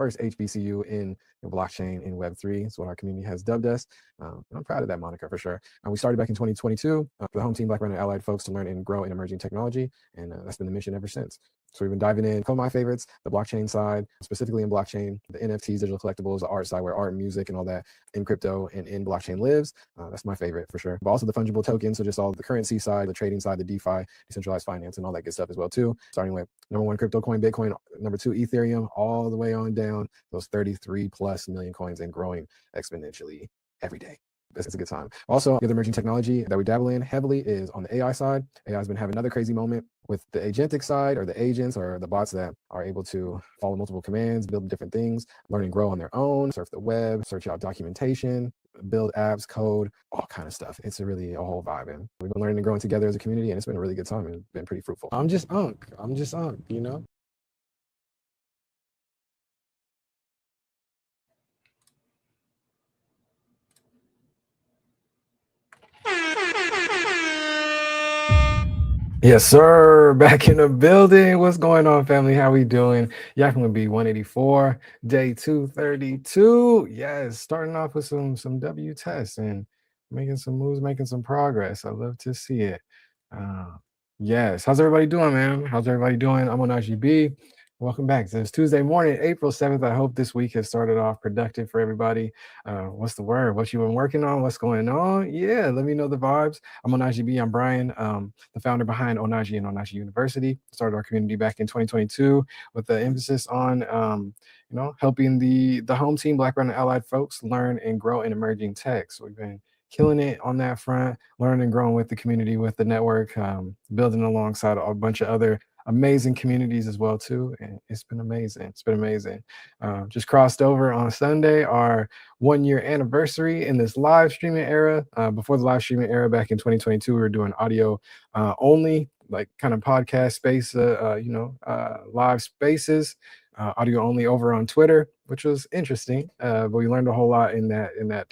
first HBCU in blockchain in Web3. It's what our community has dubbed us. And I'm proud of that moniker for sure. We started back in 2022 for the home team, Black, Brown, and Allied folks to learn and grow in emerging technology. And that's been the mission ever since. So we've been diving in. Some of my favorites, the blockchain side, specifically in blockchain, the NFTs, digital collectibles, the art side, where art, music, and all that in crypto and in blockchain lives. That's my favorite for sure. But also the fungible tokens, so just all the currency side, the trading side, the DeFi, decentralized finance, and all that good stuff as well too. Starting with number 1 crypto coin, Bitcoin, number 2 Ethereum, all the way on down those 33 plus million coins and growing exponentially every day. It's a good time. Also, the other emerging technology that we dabble in heavily is on the AI side. AI has been having another crazy moment with the agentic side, or the agents or the bots that are able to follow multiple commands, build different things, learn and grow on their own, surf the web, search out documentation, build apps, code, all kind of stuff. It's really a whole vibe. And we've been learning and growing together as a community, and it's been a really good time and been pretty fruitful. I'm just Unc, you know? Yes, sir. Back in the building. What's going on, family? How we doing? YwB184, day 232. Yes, starting off with some W tests and making some moves, making some progress. I love to see it. Yes. How's everybody doing, man? How's everybody doing? I'm on YwB. Welcome back. So it's Tuesday morning, April 7th. I hope this week has started off productive for everybody. What's the word? What you been working on? What's going on? Yeah, let me know the vibes. I'm on YwB. I'm Brian, the founder behind Onaji and Onaji University. Started our community back in 2022 with the emphasis on helping the home team, Black, Brown, and Allied folks learn and grow in emerging tech. So we've been killing it on that front, learning and growing with the community, with the network, building alongside a bunch of other amazing communities as well too, and it's been amazing. It's been amazing. Just crossed over on Sunday our 1-year anniversary in this live streaming era. Before the live streaming era, back in 2022, we were doing audio only, like kind of podcast space, live spaces, audio only over on Twitter, which was interesting. But we learned a whole lot in that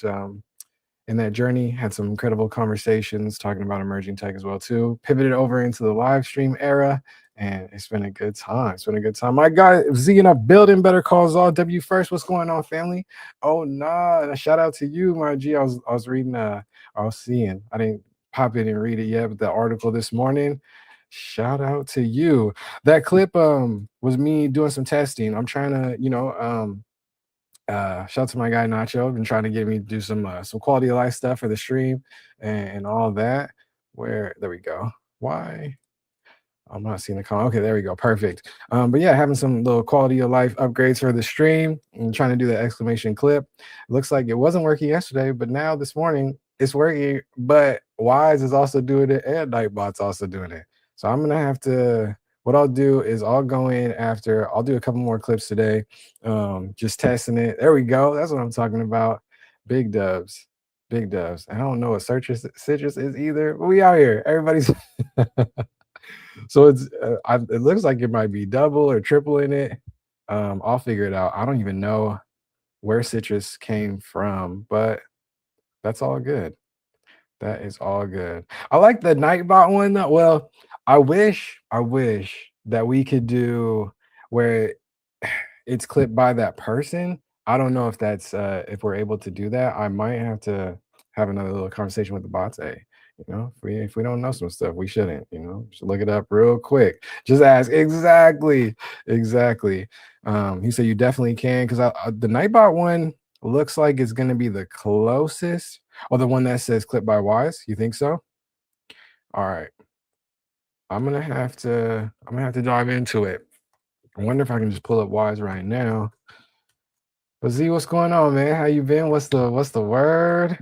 journey. Had some incredible conversations talking about emerging tech as well too. Pivoted over into the live stream era, and it's been a good time. It's been a good time. My guy Z in a building. Better calls all W first. What's going on, family? Oh nah, shout out to you, my G. I was reading. I was seeing. I didn't pop in and read it yet, but the article this morning. Shout out to you. That clip was me doing some testing. I'm trying to shout out to my guy Nacho. Been trying to get me to do some quality of life stuff for the stream and all that. There we go. Why? I'm not seeing the comment. Okay, there we go. Perfect. But yeah, having some little quality of life upgrades for the stream and trying to do the exclamation clip. Looks like it wasn't working yesterday, but now this morning it's working. But Wise is also doing it, and Nightbot's also doing it. So I'm gonna have to. What I'll do is I'll go in after. I'll do a couple more clips today, just testing it. There we go. That's what I'm talking about. Big dubs, big dubs. I don't know what citrus is either. But we out here. Everybody's. So it looks like it might be double or triple in it. I'll figure it out. I don't even know where citrus came from, but that's all good. That is all good. I like the Nightbot one though. Well, I wish that we could do where it's clipped by that person. I don't know if that's if we're able to do that. I might have to have another little conversation with the bots. Hey, if we don't know some stuff, we shouldn't, just look it up real quick. Just ask. Exactly. He said you definitely can, because the Nightbot one looks like it's gonna be the closest, or the one that says clip by Wise. You think so? All right. I'm gonna have to dive into it. I wonder if I can just pull up Wise right now. But Z, what's going on, man? How you been? What's the word?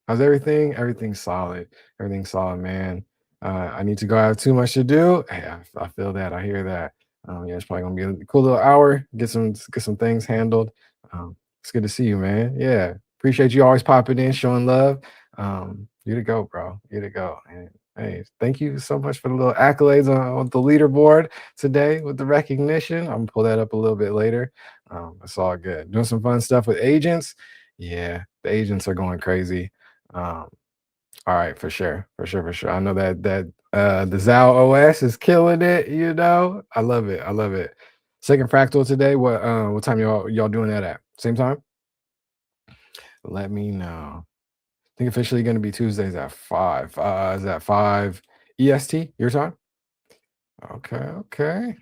How's everything? Everything's solid. Everything's solid, man. I need to go. I have too much to do. Hey, I feel that. I hear that. Yeah, it's probably gonna be a cool little hour. Get some things handled. It's good to see you, man. Yeah, appreciate you always popping in, showing love. You to go, bro. You to go. And hey, thank you so much for the little accolades on the leaderboard today with the recognition. I'm gonna pull that up a little bit later. It's all good. Doing some fun stuff with agents. Yeah, the agents are going crazy. All right, for sure. I know that the Zao OS is killing it. I love it. Second fractal today. What time y'all doing that at? Same time? Let me know. I think officially gonna be Tuesdays at 5. Is that 5 EST, your time? Okay, okay. Let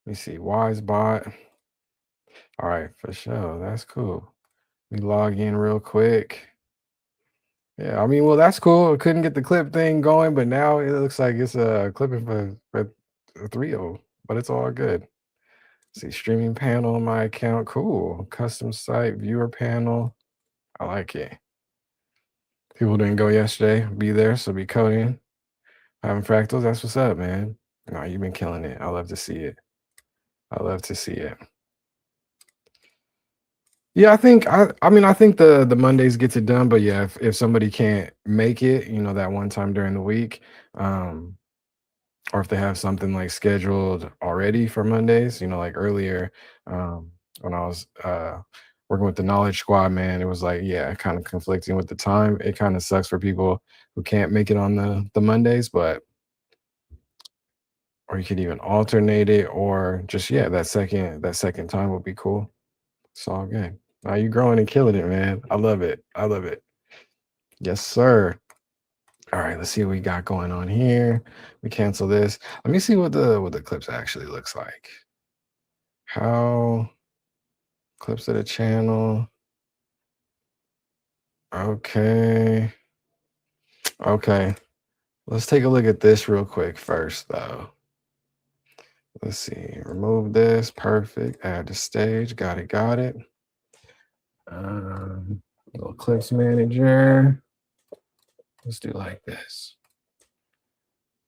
me see. WiseBot. All right, for sure. That's cool. Let me log in real quick. Yeah, I mean, well, that's cool. I couldn't get the clip thing going, but now it looks like it's clipping for 3 but it's all good. See, streaming panel on my account. Cool. Custom site, viewer panel. I like it. People didn't go yesterday. Be there, so be coding. Having fractals. That's what's up, man. No, you've been killing it. I love to see it. I love to see it. Yeah, I think the Mondays gets it done, but yeah, if somebody can't make it, that one time during the week, um, or if they have something like scheduled already for Mondays, like earlier, when I was working with the knowledge squad, man, it was like, yeah, kind of conflicting with the time. It kind of sucks for people who can't make it on the Mondays, but or you could even alternate it, or just yeah, that second time would be cool. It's all good. Now you growing and killing it, man. I love it. I love it. Yes, sir. All right, let's see what we got going on here. We cancel this. Let me see what the clips actually looks like. How clips of the channel. Okay. Okay. Let's take a look at this real quick first, though. Let's see. Remove this. Perfect. Add to stage. Got it. Got it. Little clips manager. Let's do like this.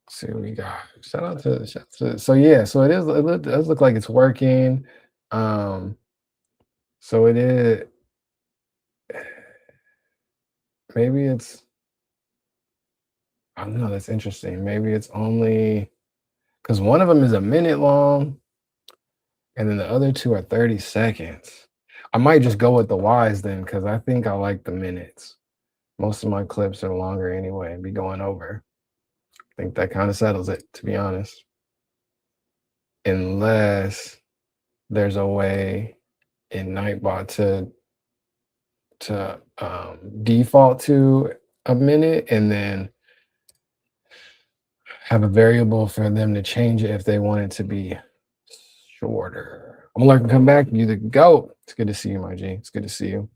See what we got. Shout out to so yeah, so does look like it's working. Um, so it is maybe it's I don't know, that's interesting. Maybe it's only because one of them is a minute long and then the other two are 30 seconds. I might just go with the Y's then because I think I like the minutes. Most of my clips are longer anyway and be going over. I think that kind of settles it, to be honest. Unless there's a way in Nightbot to default to a minute and then have a variable for them to change it if they want it to be shorter. I'm gonna learn to come back. You the go. It's good to see you, my G. It's good to see you.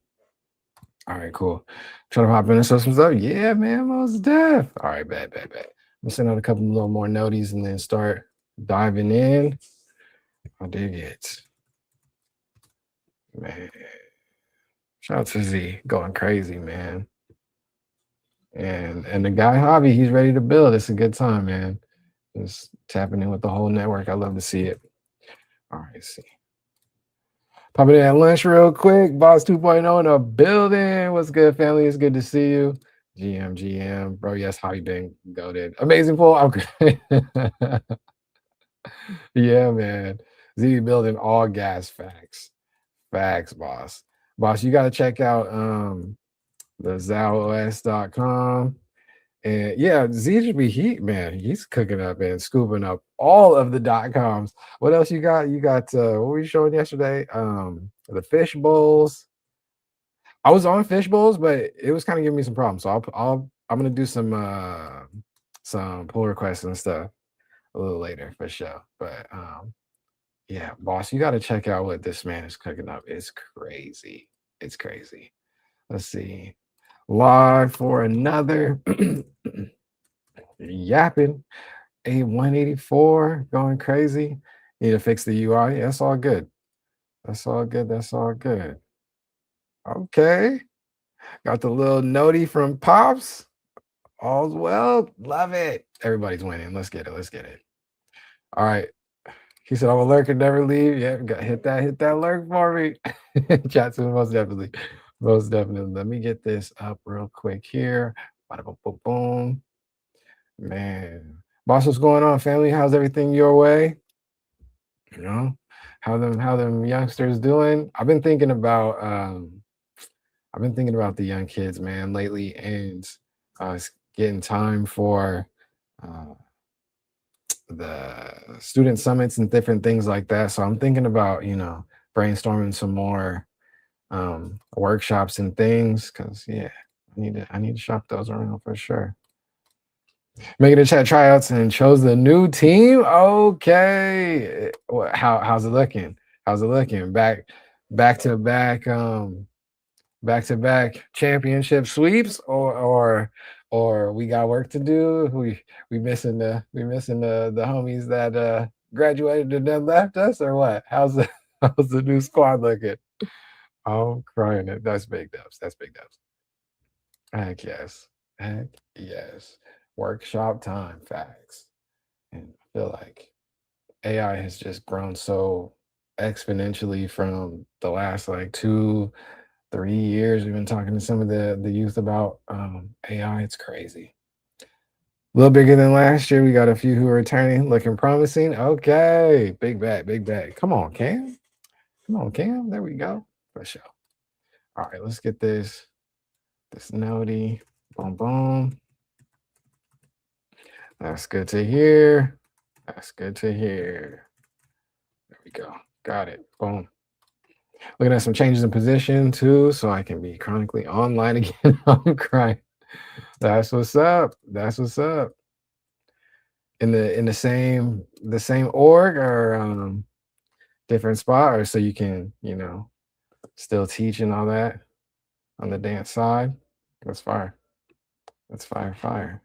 All right, cool. Trying to hop in and show some stuff. Yeah, man, most deaf. All right, bad. I'm gonna send out a couple little more noties and then start diving in. I dig it. Man. Shout out to Z going crazy, man. And the guy Hobby, he's ready to build. It's a good time, man. Just tapping in with the whole network. I love to see it. All right, let's see. Popping in at lunch real quick. Boss 2.0 in the building. What's good, family? It's good to see you. GM. Bro, yes, how you been? Goated. Amazing pool. Okay. Yeah, man. Z building all gas facts. Facts, boss. Boss, you gotta check out the ZalOS.com. And yeah, Z should be heat, man. He's cooking up and scooping up all of the .coms. What else you got? You got what were you showing yesterday? The fish bowls. I was on fish bowls, but it was kind of giving me some problems. So I'm gonna do some pull requests and stuff a little later for sure. But yeah, boss, you got to check out what this man is cooking up. It's crazy. It's crazy. Let's see. Live for another Yappin. A184 going crazy. Need to fix the UI. Yeah, that's all good. That's all good. That's all good. Okay. Got the little notey from Pops. All's well. Love it. Everybody's winning. Let's get it. Let's get it. All right. He said, I'm a lurker, never leave. Yeah, got hit that lurk for me. Chat soon, most definitely. Most definitely. Let me get this up real quick here. Bada boom, boom, boom. Man. Boss, what's going on, family? How's everything your way? You know, how them youngsters doing? I've been thinking about the young kids, man, lately, and it's getting time for student summits and different things like that. So I'm thinking about, brainstorming some more workshops and things because yeah, I need to shop those around for sure. Making the chat tryouts and chose the new team. Okay. How's it looking? How's it looking? Back to back championship sweeps or we got work to do. We missing the homies that graduated and then left us or what? How's the new squad looking? I'm crying. That's big dubs. That's big dubs. Heck yes. Heck yes. Workshop time, facts. And I feel like AI has just grown so exponentially from the last like 2, 3 years. We've been talking to some of the youth about AI. It's crazy. A little bigger than last year. We got a few who are returning, looking promising. Okay, big bag, big bag. Come on, Cam. Come on, Cam. There we go. For sure. All right, let's get this noti. Boom, boom. That's good to hear. That's good to hear. There we go. Got it. Boom. Looking at some changes in position too, so I can be chronically online again. I'm crying. That's what's up. That's what's up. In the same org or different spot, or so you can still teach and all that on the dance side. That's fire. That's fire.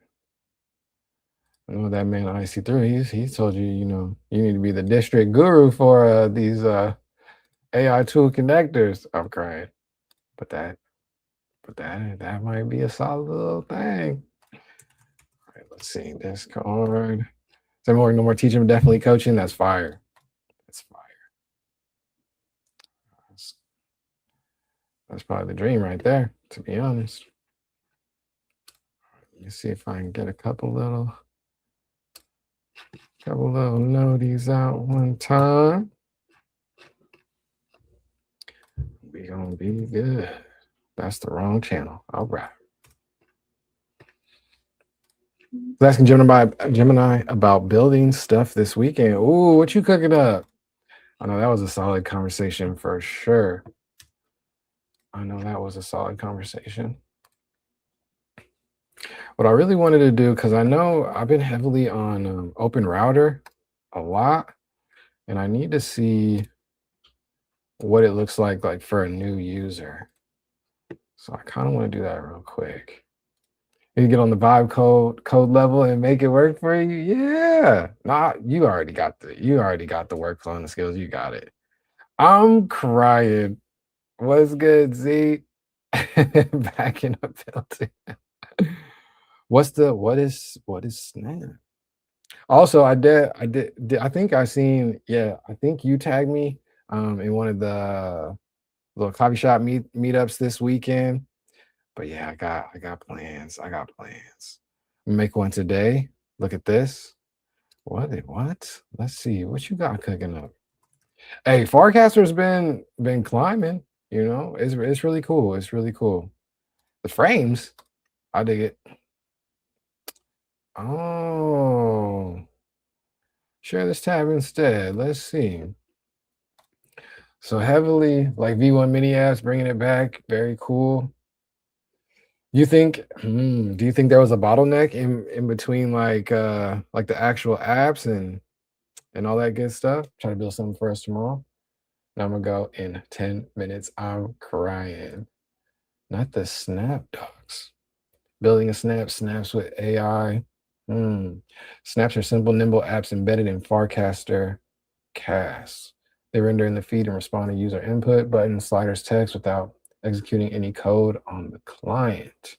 I know that man IC3. He told you you need to be the district guru for these AI tool connectors. I'm crying, but that might be a solid little thing. All right, let's see Discord. No more teaching, definitely coaching. That's fire. That's fire. That's probably the dream right there, to be honest. Let me see if I can get a couple little noties out one time. We gonna be good. That's the wrong channel. All right. Asking Gemini about building stuff this weekend. Ooh, what you cooking up? I know that was a solid conversation for sure. I know that was a solid conversation. What I really wanted to do, because I know I've been heavily on Open Router a lot, and I need to see what it looks like for a new user. So I kind of want to do that real quick. You get on the vibe code level and make it work for you. Yeah. Nah, you already got the workflow and the skills. You got it. I'm crying. What's good, Z? Back in the building. What is Snap? Also, I think I seen, yeah, I think you tagged me in one of the little coffee shop meetups this weekend. But yeah, I got plans. I got plans. Make one today. Look at this. What? Let's see. What you got cooking up? Hey, Forecaster's been climbing, It's really cool. It's really cool. The frames, I dig it. Oh. Share this tab instead. Let's see. So heavily like V1 mini apps, bringing it back. Very cool. Do you think there was a bottleneck in between like the actual apps and all that good stuff? Try to build something for us tomorrow. And I'm gonna go in 10 minutes. I'm crying. Not the Snap docs. Building a snaps with AI. Snaps are simple, nimble apps embedded in Farcaster CAS. They render in the feed and respond to user input, buttons, sliders, text without executing any code on the client.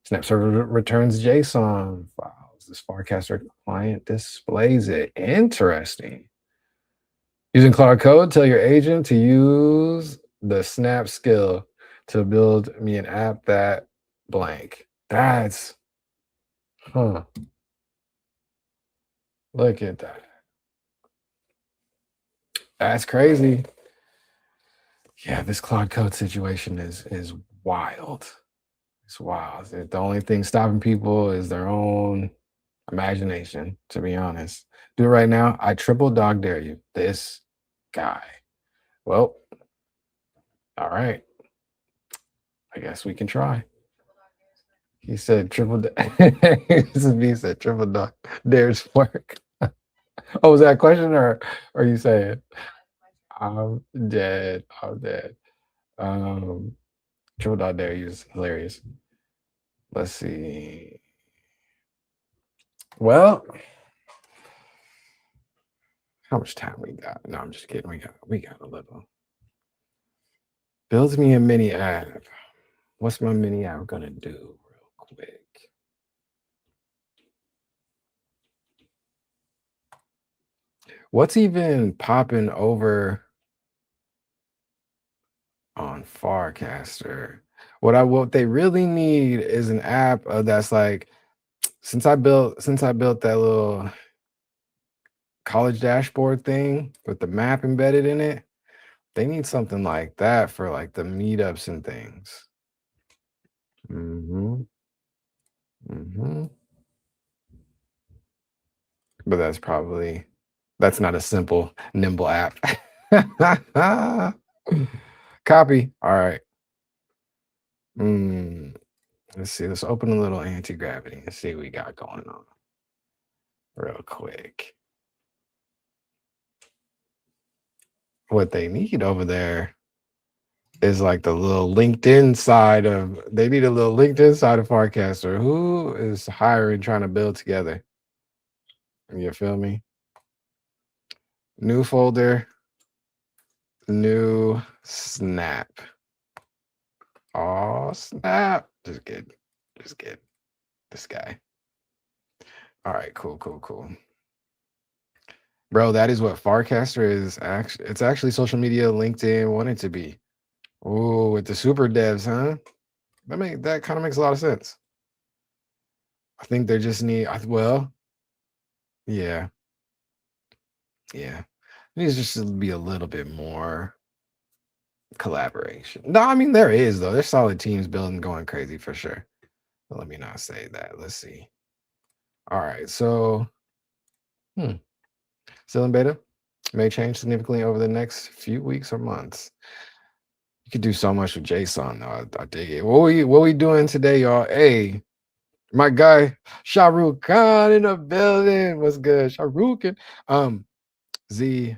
Snap server returns JSON files. This Farcaster client displays it. Interesting. Using Cloud Code, tell your agent to use the Snap skill to build me an app that blank. That's, look at that. That's crazy. Yeah, this Cloud Code situation is wild. It's wild. The only thing stopping people is their own Imagination, to be honest. Do it right now. I triple dog dare you. This guy. Well, all right. I guess we can try. He said triple. This is me said triple dog dares work. Oh, was that a question or are you saying I'm dead? I'm dead. Um, triple dog dare you is hilarious. Let's see. Well, how much time we got? No, I'm just kidding. We got a little. Builds me a mini app. What's my mini app gonna do real quick? What's even popping over on Farcaster? What they really need is an app that's like since I built that little college dashboard thing with the map embedded in it, they need something like that for like the meetups and things. Hmm. Hmm. But that's not a simple, nimble app. Copy. All right. Let's see. Let's open a little anti-gravity and see what we got going on real quick. What they need over there is like the little LinkedIn side of they need a little LinkedIn side of Farcaster. Who is hiring trying to build together? You feel me? New folder, new snap. Oh, snap. Just kidding. Just kidding. This guy. All right, cool. Bro, that is what Farcaster is actually. It's actually social media LinkedIn wanted to be. Oh, with the super devs, huh? That kind of makes a lot of sense. I think they just need well, yeah. Yeah. It needs just to be a little bit more collaboration. No, I mean there is though. There's solid teams building going crazy for sure. But let me not say that. Let's see. All right, so still in beta. May change significantly over the next few weeks or months. You could do so much with JSON though. I dig it. What we doing today, y'all? Hey, my guy Shahrukh Khan in the building. What's good? Shahrukh Z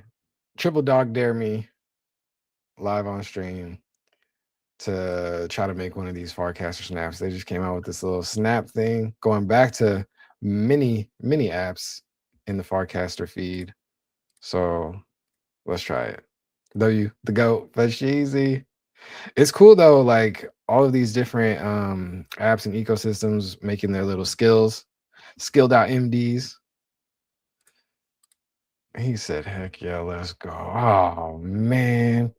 triple dog dare me live on stream to try to make one of these Farcaster snaps. They just came out with this little snap thing, going back to mini apps in the Farcaster feed. So let's try it. W the goat, but Sheezy. It's cool though, like all of these different apps and ecosystems making their little skilled out MDs. He said, heck yeah, let's go. Oh man.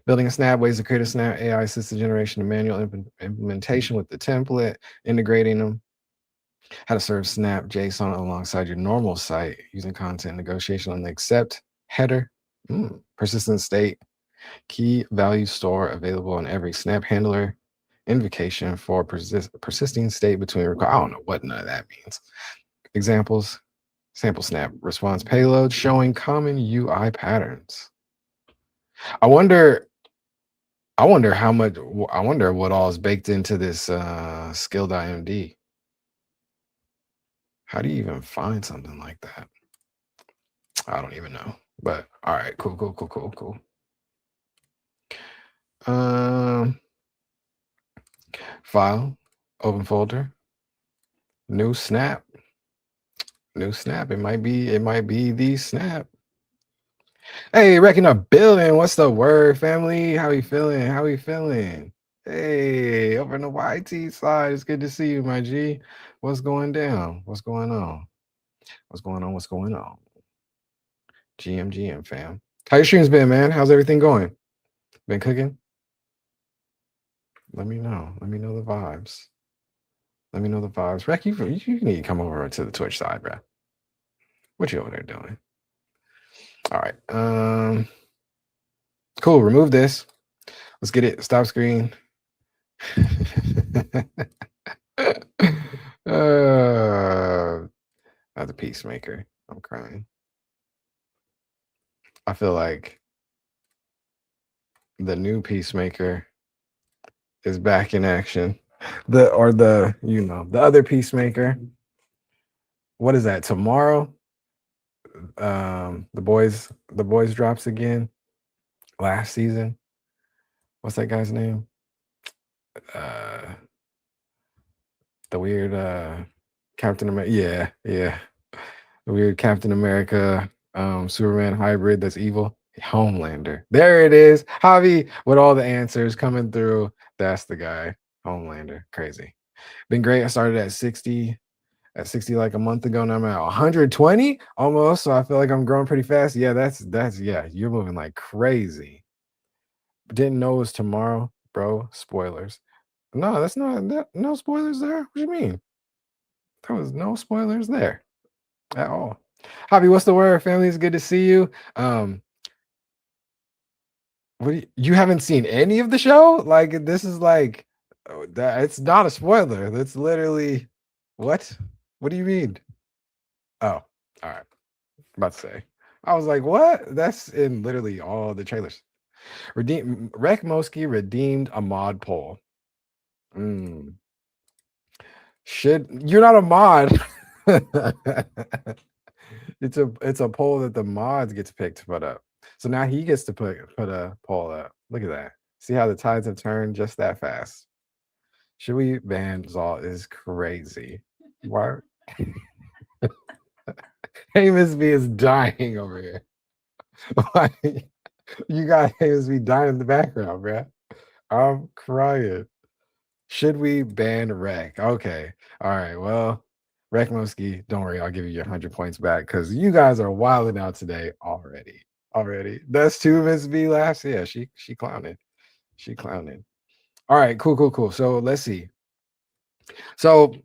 Building a snap, ways to create a snap, AI assisted generation and manual implementation with the template, integrating them, how to serve snap JSON alongside your normal site using content negotiation on the accept header, persistent state, key value store available on every snap handler, invocation for persisting state between I don't know what none of that means. Examples, sample snap response payload showing common UI patterns. I wonder how much. I wonder what all is baked into this skill.md. How do you even find something like that? I don't even know. But all right, cool. File, open folder, new snap. It might be the snap. Hey, wrecking a building. What's the word, family? How we feeling? Hey, over on the YT side, it's good to see you, my G. What's going down? What's going on? GM, fam. How your streams been, man? How's everything going? Been cooking? Let me know. Let me know the vibes. Rec, you need to come over to the Twitch side, bro. What you over there doing? All right. Cool. Remove this. Let's get it. Stop screen. uh, The Peacemaker. I'm crying. I feel like the new Peacemaker is back in action. The other Peacemaker. What is that? Tomorrow? The boys drops again. Last season. What's that guy's name? Uh the weird Captain America. Yeah, yeah. The weird Captain America Superman hybrid that's evil. Homelander. There it is. Javi with all the answers coming through. That's the guy. Homelander. Crazy. Been great. I started at 60 like a month ago. Now I'm at 120 almost. So I feel like I'm growing pretty fast. Yeah, that's yeah, you're moving like crazy. Didn't know it was tomorrow, bro. Spoilers. No, that's not that no spoilers there. What do you mean? There was no spoilers there at all. Javi, what's the word? Family, it's good to see you. What you haven't seen any of the show? Like this is like that it's not a spoiler. That's literally what? What do you mean? Oh, all right. About to say. I was like, what? That's in literally all the trailers. Rek Mosky redeemed a mod poll. Mm. You're not a mod. It's a poll that the mods get to pick to put up. So now he gets to put a poll up. Look at that. See how the tides have turned just that fast. Should we ban Zalt is crazy. Why? Amos B is dying over here. Why? You got Amos B dying in the background, bruh. I'm crying. Should we ban Rec? Okay. All right. Well, Rec Mosky, don't worry. I'll give you your 100 points back because you guys are wilding out today already. Already. That's two Miss B laughs. Yeah, she clowning. She clowning. All right. Cool. So let's see. So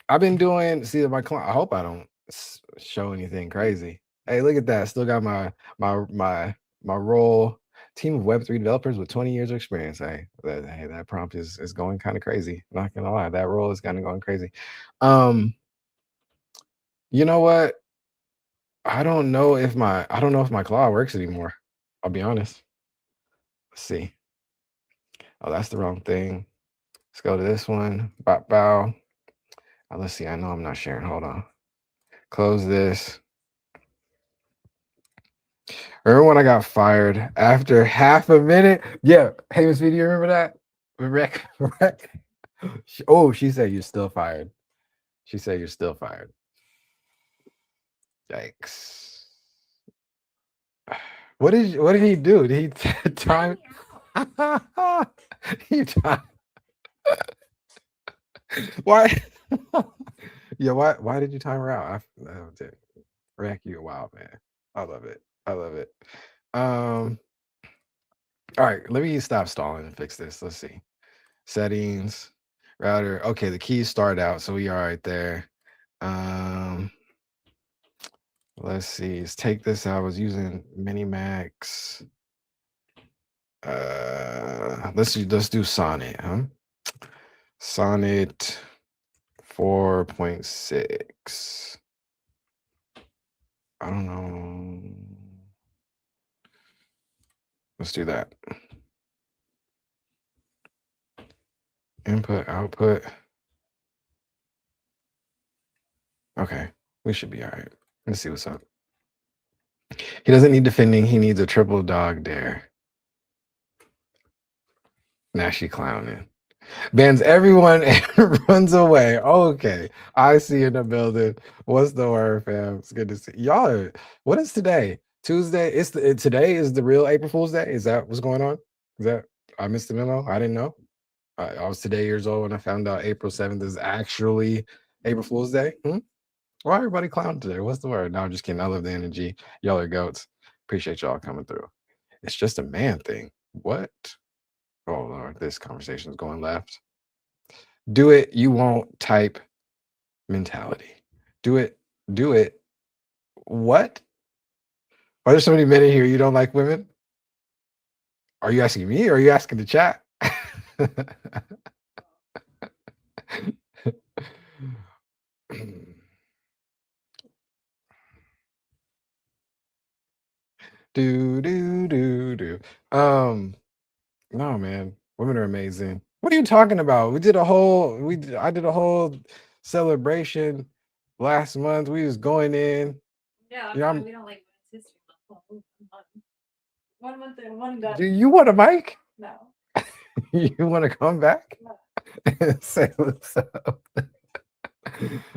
I've been doing. See my client. I hope I don't show anything crazy. Hey, look at that. Still got my role. Team of Web3 developers with 20 years of experience. That prompt is going kind of crazy. Not gonna lie, that role is kind of going crazy. You know what? I don't know if my claw works anymore. I'll be honest. Let's see. Oh, that's the wrong thing. Let's go to this one. Bow. Let's see. I know I'm not sharing. Hold on. Close this. Remember when I got fired after half a minute? Yeah. Hey, Miss V, do you remember that? Rec. Oh, she said you're still fired. She said you're still fired. Yikes. What did he do? Did he time? He time. Why? Yeah, why did you time her out? Rack, you a wild man. I love it. I love it. All right, let me stop stalling and fix this. Let's see. Settings, router. Okay, the keys start out, so we are right there. Let's see. Let's take this. I was using Minimax. Let's do Sonnet, huh? Sonnet 4.6. I don't know. Let's do that. Input, output. Okay, we should be all right. Let's see what's up. He doesn't need defending. He needs a triple dog dare. Now she clowning. Bans everyone and runs away. Okay, I see you in the building. What's the word, fam? It's good to see y'all. What is today? Tuesday. Today is the real April Fool's Day. Is that what's going on? Is that I missed the memo? I didn't know. I was today years old when I found out April 7th is actually April Fool's Day. Why everybody clown today? What's the word? No, I'm just kidding. I love the energy. Y'all are goats. Appreciate y'all coming through. It's just a man thing. What? Oh Lord, this conversation is going left. Do it, you won't type mentality. Do it. What? Are there so many men in here you don't like women? Are you asking me or are you asking the chat? Do do do do. Um, no, man, women are amazing. What are you talking about? I did a whole celebration last month. We was going in. Yeah, Yeah, we don't like Women's History Month. Well, 1 month and one got do you want a mic? no. You want to come back? No. Say what's up.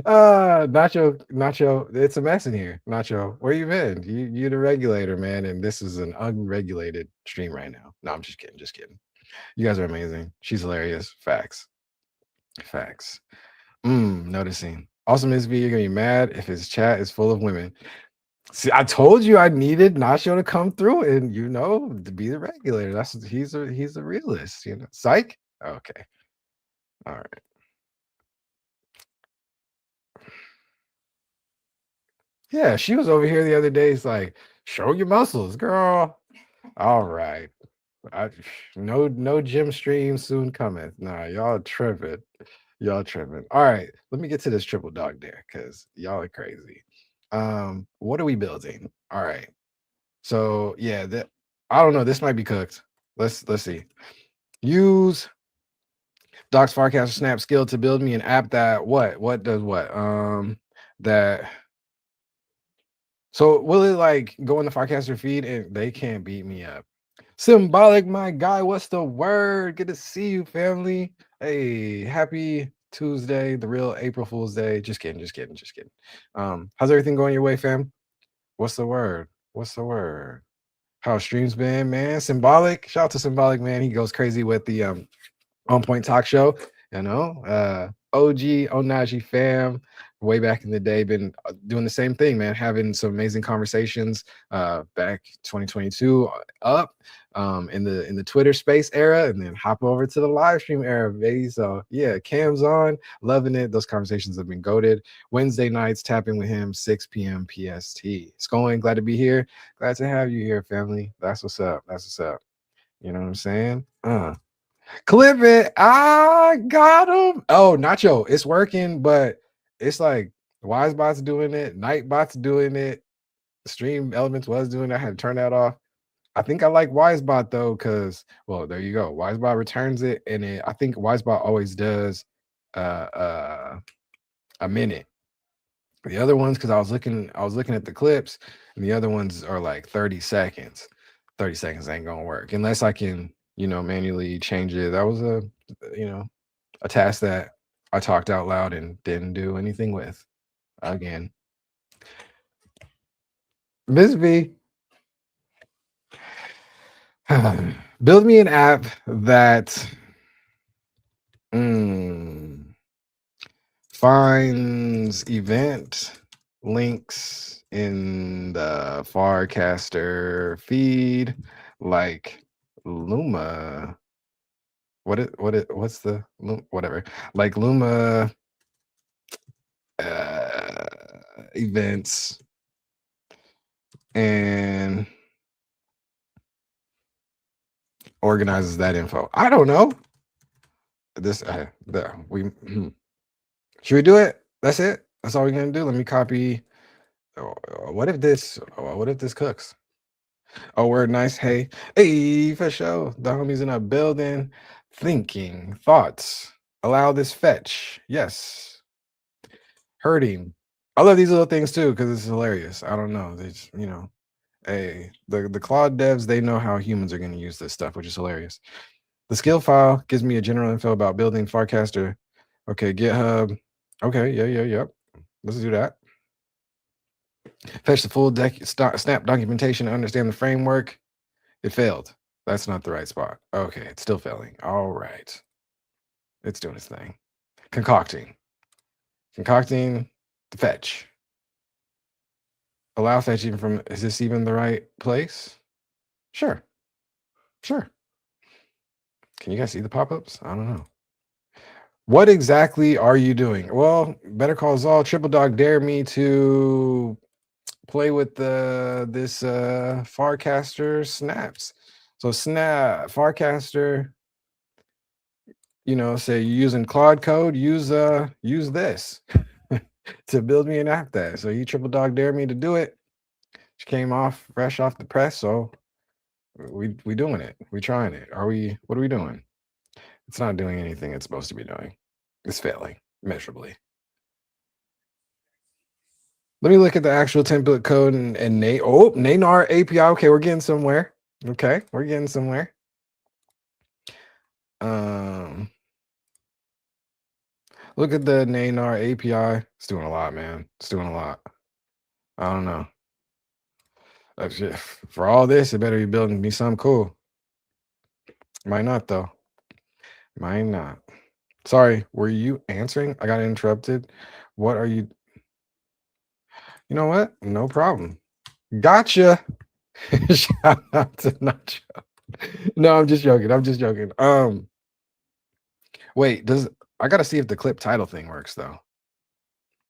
Nacho, it's a mess in here. Nacho, where you been? You the regulator, man, and this is an unregulated stream right now. No, I'm just kidding, just kidding. You guys are amazing. She's hilarious. Facts. Facts. Noticing. Also, Miss V, you're gonna be mad if his chat is full of women. See, I told you I needed Nacho to come through and to be the regulator. He's a realist, Psych. Okay. All right. Yeah, she was over here the other day. It's like, show your muscles, girl. All right. I, no gym stream soon coming. Nah, y'all tripping. Y'all tripping. All right, let me get to this triple dog dare because y'all are crazy. What are we building? All right. So yeah, I don't know. This might be cooked. Let's see. Use Doc's Forecaster Snap skill to build me an app that what does what? That so will it like go in the Forecaster feed and they can't beat me up? Symbolic, my guy. What's the word? Good to see you, family. Hey, happy Tuesday, the real April Fool's Day. Just kidding, just kidding, just kidding. How's everything going your way, fam? What's the word? What's the word? How streams been, man? Symbolic. Shout out to Symbolic, man. He goes crazy with the On Point Talk Show. OG Onaji fam, way back in the day, been doing the same thing, man. Having some amazing conversations. Back 2022 up in the Twitter space era, and then hop over to the live stream era, baby. So yeah, Cam's on, loving it. Those conversations have been goated. Wednesday nights, tapping with him, 6 p.m. PST. It's going. Glad to be here. Glad to have you here, family. That's what's up. That's what's up. You know what I'm saying? Clip it. I got him. Oh, Nacho, it's working, but it's like Wisebot's doing it, Nightbot's doing it, Stream Elements was doing it. I had to turn that off. I think I like Wisebot though, because there you go. Wisebot returns it, and I think Wisebot always does a minute. The other ones, because I was looking at the clips, and the other ones are like 30 seconds. 30 seconds ain't gonna work unless I can, manually change it. That was a task that I talked out loud and didn't do anything with. Again, Miss V, build me an app that finds event links in the Farcaster feed, like Luma. What's the whatever? Like Luma events and organizes that info. I don't know. This should we do it? That's it. That's all we're gonna do. Let me copy. What if this cooks? Oh, word nice. Hey, for sure. The homies in a building. Thinking thoughts. Allow this fetch. Yes. Hurting. I love these little things too because it's hilarious. I don't know. They just, hey, the Claude devs, they know how humans are going to use this stuff, which is hilarious. The skill file gives me a general info about building Farcaster. Okay, GitHub. Okay, yep. Let's do that. Fetch the full snap documentation to understand the framework. It failed. That's not the right spot. Okay, it's still failing. All right. It's doing its thing. Concocting the fetch. Allow fetching from, is this even the right place? Sure. Can you guys see the pop-ups? I don't know. What exactly are you doing? Well, Better Call Saul, Triple Dog dare me to play with this Farcaster snaps. So Farcaster, say you're using Claude code, use this to build me an app that. So you Triple Dog dare me to do it. She came off fresh off the press, so we doing it. We trying it. What are we doing? It's not doing anything it's supposed to be doing. It's failing measurably. Let me look at the actual template code and Nanar API. Okay, we're getting somewhere. Okay, we're getting somewhere. Look at the Nanar API. It's doing a lot, man. It's doing a lot. I don't know. For all this, it better be building me something cool. Might not though. Might not. Sorry, were you answering? I got interrupted. What are you? You know what? No problem. Gotcha. Shout out to Nacho. No, I'm just joking. I'm just joking. Wait, does I gotta see if the clip title thing works though.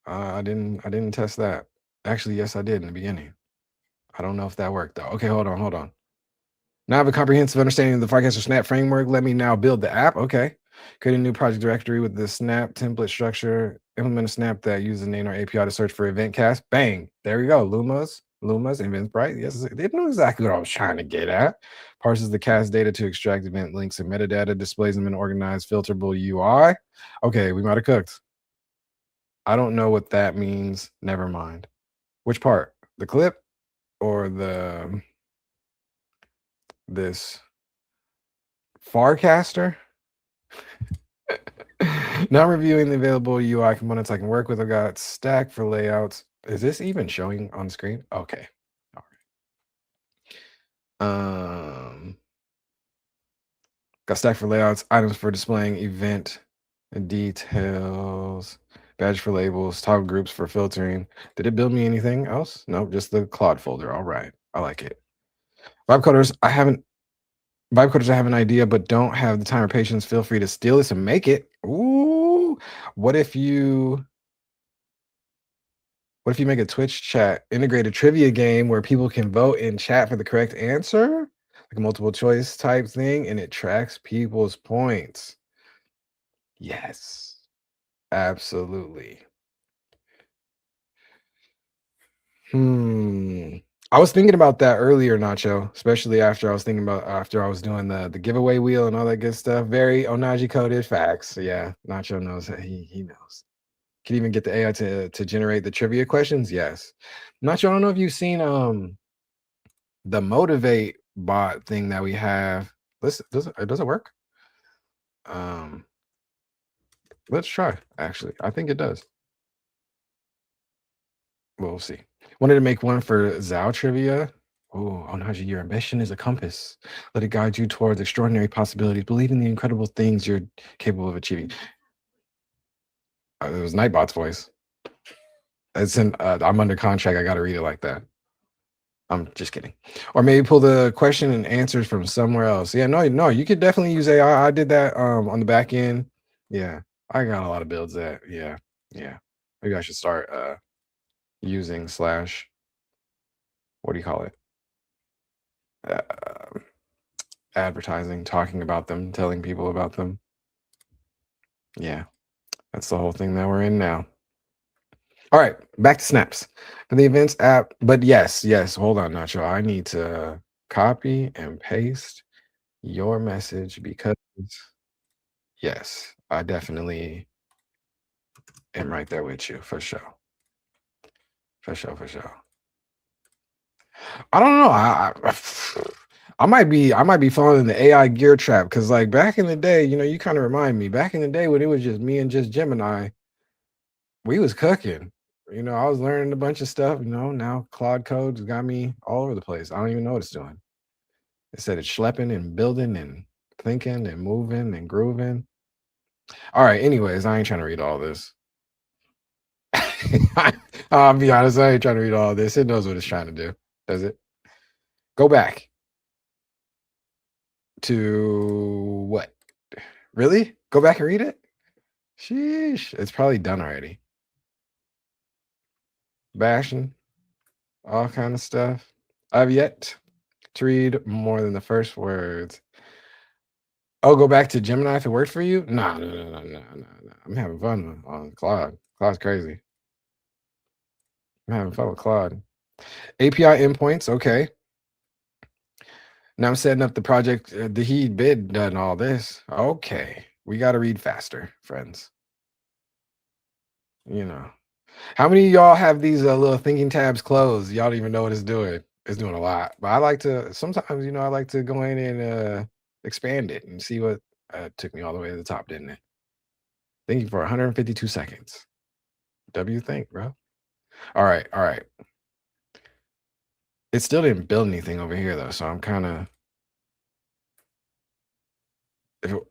I didn't test that. Actually, yes, I did in the beginning. I don't know if that worked though. Okay, hold on. Now I have a comprehensive understanding of the Firecaster Snap framework. Let me now build the app. Okay. Create a new project directory with the Snap template structure. Implement a Snap that uses the Nanar API to search for event cast. Bang. There we go. Luma's, Eventbrite. Yes, they knew exactly what I was trying to get at. Parses the cast data to extract event links and metadata, displays them in organized, filterable UI. Okay, we might have cooked. I don't know what that means. Never mind. Which part? The clip or this Farcaster? Now reviewing the available UI components I can work with. I've got stack for layouts. Is this even showing on screen? Okay. All right. Got stack for layouts, items for displaying event details, badge for labels, toggle groups for filtering. Did it build me anything else? Nope, just the Claude folder. All right. I like it. Vibe coders, I have an idea, but don't have the time or patience. Feel free to steal this and make it. Ooh. What if you make a Twitch chat integrated trivia game where people can vote in chat for the correct answer? Like a multiple choice type thing, and it tracks people's points. Yes. Absolutely. I was thinking about that earlier, Nacho, especially after I was doing the giveaway wheel and all that good stuff. Very Onaji coded facts. Yeah, Nacho knows that he knows. Can even get the AI to generate the trivia questions. Yes. Nacho, I don't know if you've seen the motivate bot thing that we have. Listen, does it work? Let's try. Actually, I think it does. We'll see. Wanted to make one for Zao trivia. Oh, Onaji, your ambition is a compass. Let it guide you towards extraordinary possibilities. Believe in the incredible things you're capable of achieving. It was Nightbot's voice. It's in. I'm under contract. I got to read it like that. I'm just kidding. Or maybe pull the question and answers from somewhere else. Yeah, no, you could definitely use AI. I did that on the back end. Yeah, I got a lot of builds that. Yeah. Maybe I should start using slash. What do you call it? Uh, advertising, talking about them, telling people about them. Yeah, that's the whole thing that we're in now. All right, back to snaps for the events app. But yes, hold on, Nacho. I need to copy and paste your message because yes, I definitely am right there with you for sure. For sure. I don't know. I might be falling in the AI gear trap because like back in the day, you kind of remind me. Back in the day when it was just me and just Gemini, we was cooking. I was learning a bunch of stuff. Now Claude Code's got me all over the place. I don't even know what it's doing. It said it's schlepping and building and thinking and moving and grooving. All right. Anyways, I ain't trying to read all this. I'll be honest. I ain't trying to read all this. It knows what it's trying to do. Does it? Go back to what? Really? Go back and read it? Sheesh. It's probably done already. Bashing, all kind of stuff. I've yet to read more than the first words. Oh, go back to Gemini if it worked for you? No. I'm having fun on Claude. Claude's crazy. I'm having fun with Claude. API endpoints, okay. Now I'm setting up the project. The heat bid done all this. Okay, we got to read faster, friends. You know, how many of y'all have these little thinking tabs closed? Y'all don't even know what it's doing. It's doing a lot, but I like to sometimes, I like to go in and expand it and see what took me all the way to the top, didn't it? Thank you for 152 seconds. W think, bro. All right, all right. It still didn't build anything over here though, so I'm kind of.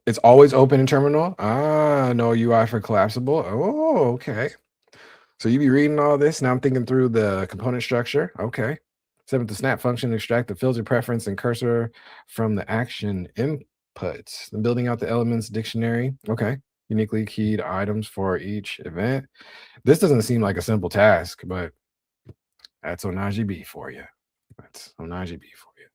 It's always open in terminal. Ah, no UI for collapsible. Oh, okay. So you be reading all this. Now I'm thinking through the component structure. Okay. Set up the snap function, extract the filter preference and cursor from the action inputs. Then building out the elements dictionary. Okay. Uniquely keyed items for each event. This doesn't seem like a simple task, but that's YwB for you. That's YwB for you.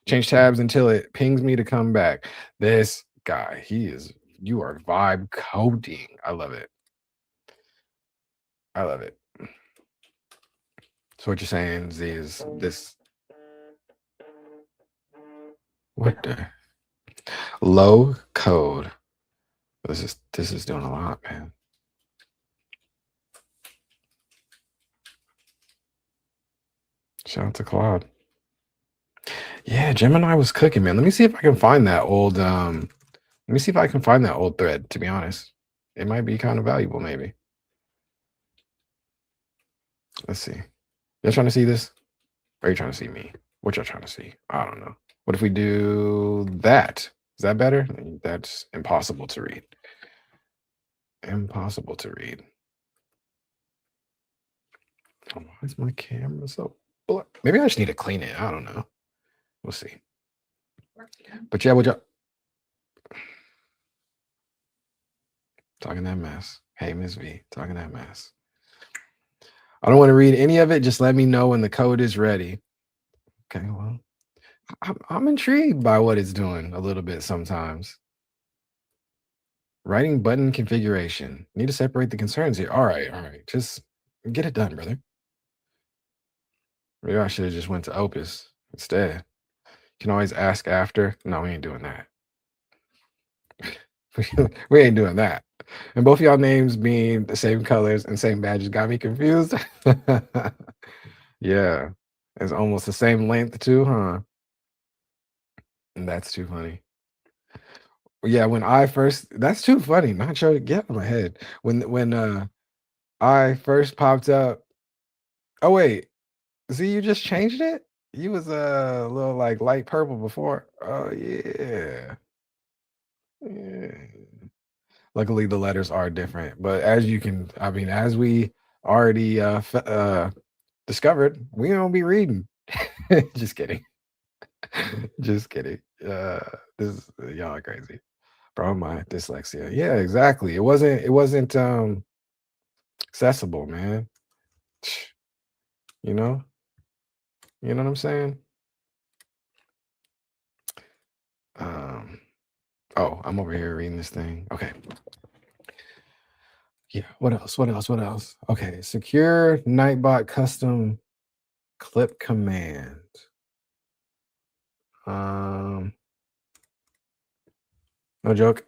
Change tabs until it pings me to come back. This guy, you are vibe coding. I love it. I love it. So what you're saying is this what the low code. This is doing a lot, man. Shout out to Claude. Yeah, Gemini was cooking, man. Let me see if I can find that old let me see if I can find that old thread, to be honest. It might be kind of valuable, maybe. Let's see. Y'all trying to see this? Or are you trying to see me? What y'all trying to see? I don't know. What if we do that? Is that better? That's impossible to read. Impossible to read. Oh, why is my camera so black? Maybe I just need to clean it. I don't know. We'll see. But yeah, what y'all talking that mess? Hey, Miss V, talking that mess. I don't want to read any of it. Just let me know when the code is ready. Okay, well, I'm intrigued by what it's doing a little bit sometimes. Writing button configuration. Need to separate the concerns here. All right. Just get it done, brother. Maybe I should have just went to Opus instead. You can always ask after. No, we ain't doing that. We ain't doing that. And both of y'all names being the same colors and same badges got me confused. Yeah. It's almost the same length too, huh? And that's too funny. Yeah, when I first that's too funny. Not sure get out of my head. When I first popped up. Oh wait, see you just changed it? You was a little like light purple before. Oh yeah. Yeah. Luckily the letters are different, but as you can as we already discovered, we don't be reading. Just kidding. Just kidding. This y'all are crazy. Bro, my dyslexia. Yeah, exactly. It wasn't accessible, man. You know? You know what I'm saying? Oh, I'm over here reading this thing. Okay. Yeah, what else? Okay, secure Nightbot custom clip command. No joke.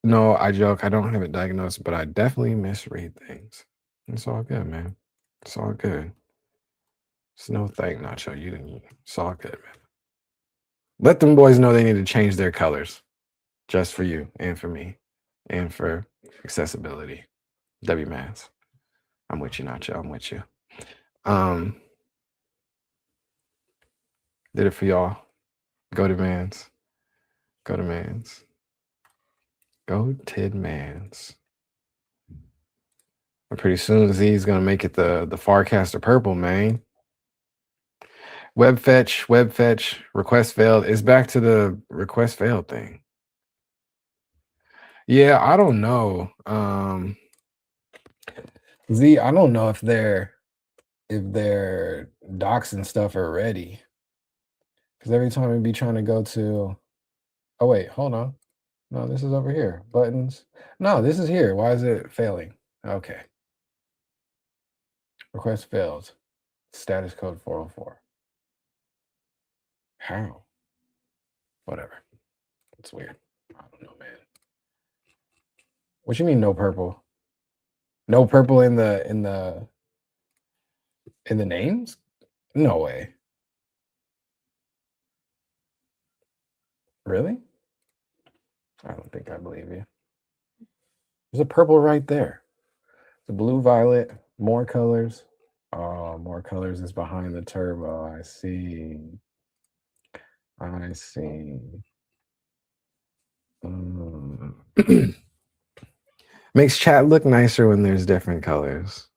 No, I joke. I don't have it diagnosed, but I definitely misread things. It's all good, man. It's all good. It's no thing, Nacho. You didn't. It's all good, man. Let them boys know they need to change their colors, just for you and for me, and for accessibility. WMAS. I'm with you, Nacho. I'm with you. Did it for y'all. Go to mans. Go to mans. Go Tid mans. Pretty soon Z's gonna make it the Farcaster purple, man. Web fetch, request failed. It's back to the request failed thing. Yeah, I don't know. Z, I don't know if their docs and stuff are ready. Because every time we be trying to go to, oh wait, hold on. No, this is over here. Buttons. No, this is here. Why is it failing? Okay. Request failed. Status code 404. How? Whatever. It's weird. I don't know, man. What you mean no purple? No purple in the names? No way. Really? I don't think I believe you. There's a purple right there. The blue, violet, more colors. Oh, more colors is behind the turbo. I see. I see. Makes chat look nicer when there's different colors.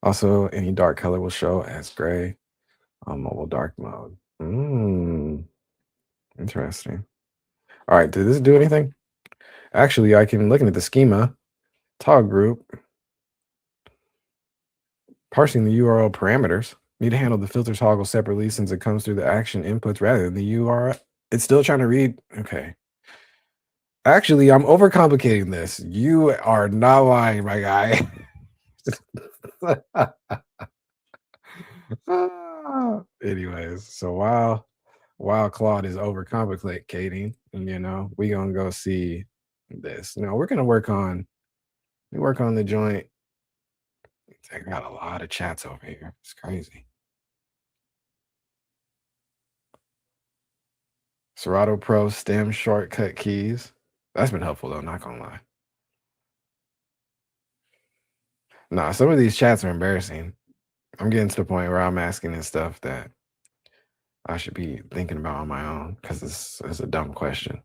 Also, any dark color will show as gray on mobile dark mode. Interesting. All right, did this do anything? Actually, I can, looking at the schema, toggle group, parsing the URL parameters. Need to handle the filter toggle separately since it comes through the action inputs rather than the URL. It's still trying to read. Okay. Actually, I'm overcomplicating this. You are not lying, my guy. Anyways, so while Claude is overcomplicating, we gonna go see this. No, we're gonna work on the joint. I got a lot of chats over here. It's crazy. Serato Pro stem shortcut keys. That's been helpful though, not gonna lie. Nah, some of these chats are embarrassing. I'm getting to the point where I'm asking this stuff that I should be thinking about on my own because it's a dumb question.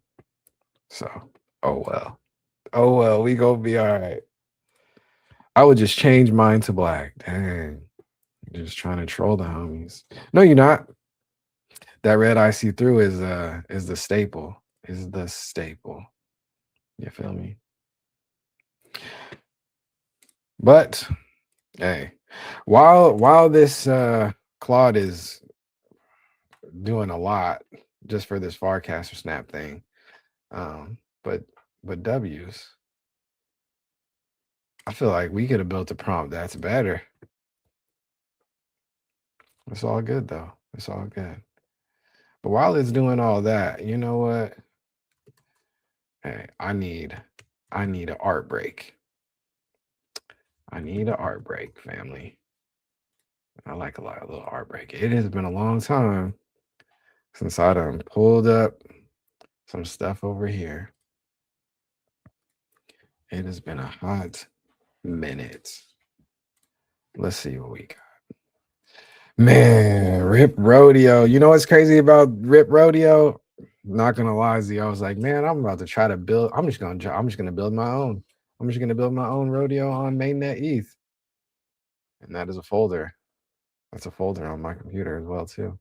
So, oh well. Oh well, we gonna be all right. I would just change mine to black. Dang. Just trying to troll the homies. No, you're not. That red I see through is the staple. Is the staple. You feel me? But hey, while this Claude is doing a lot just for this Farcaster snap thing, but W's, I feel like we could have built a prompt that's better. It's all good though. It's all good. But while it's doing all that, you know what? Hey, I need an art break. I need an art break, family. I like a little art break. It has been a long time since I done pulled up some stuff over here. It has been a hot minute. Let's see what we got. Man, Rip Rodeo. You know what's crazy about Rip Rodeo? Not gonna lie, Z. I was like, man, I'm about to try to build. I'm just gonna build my own. I'm just gonna build my own rodeo on mainnet ETH. And that is a folder. That's a folder on my computer as well, too.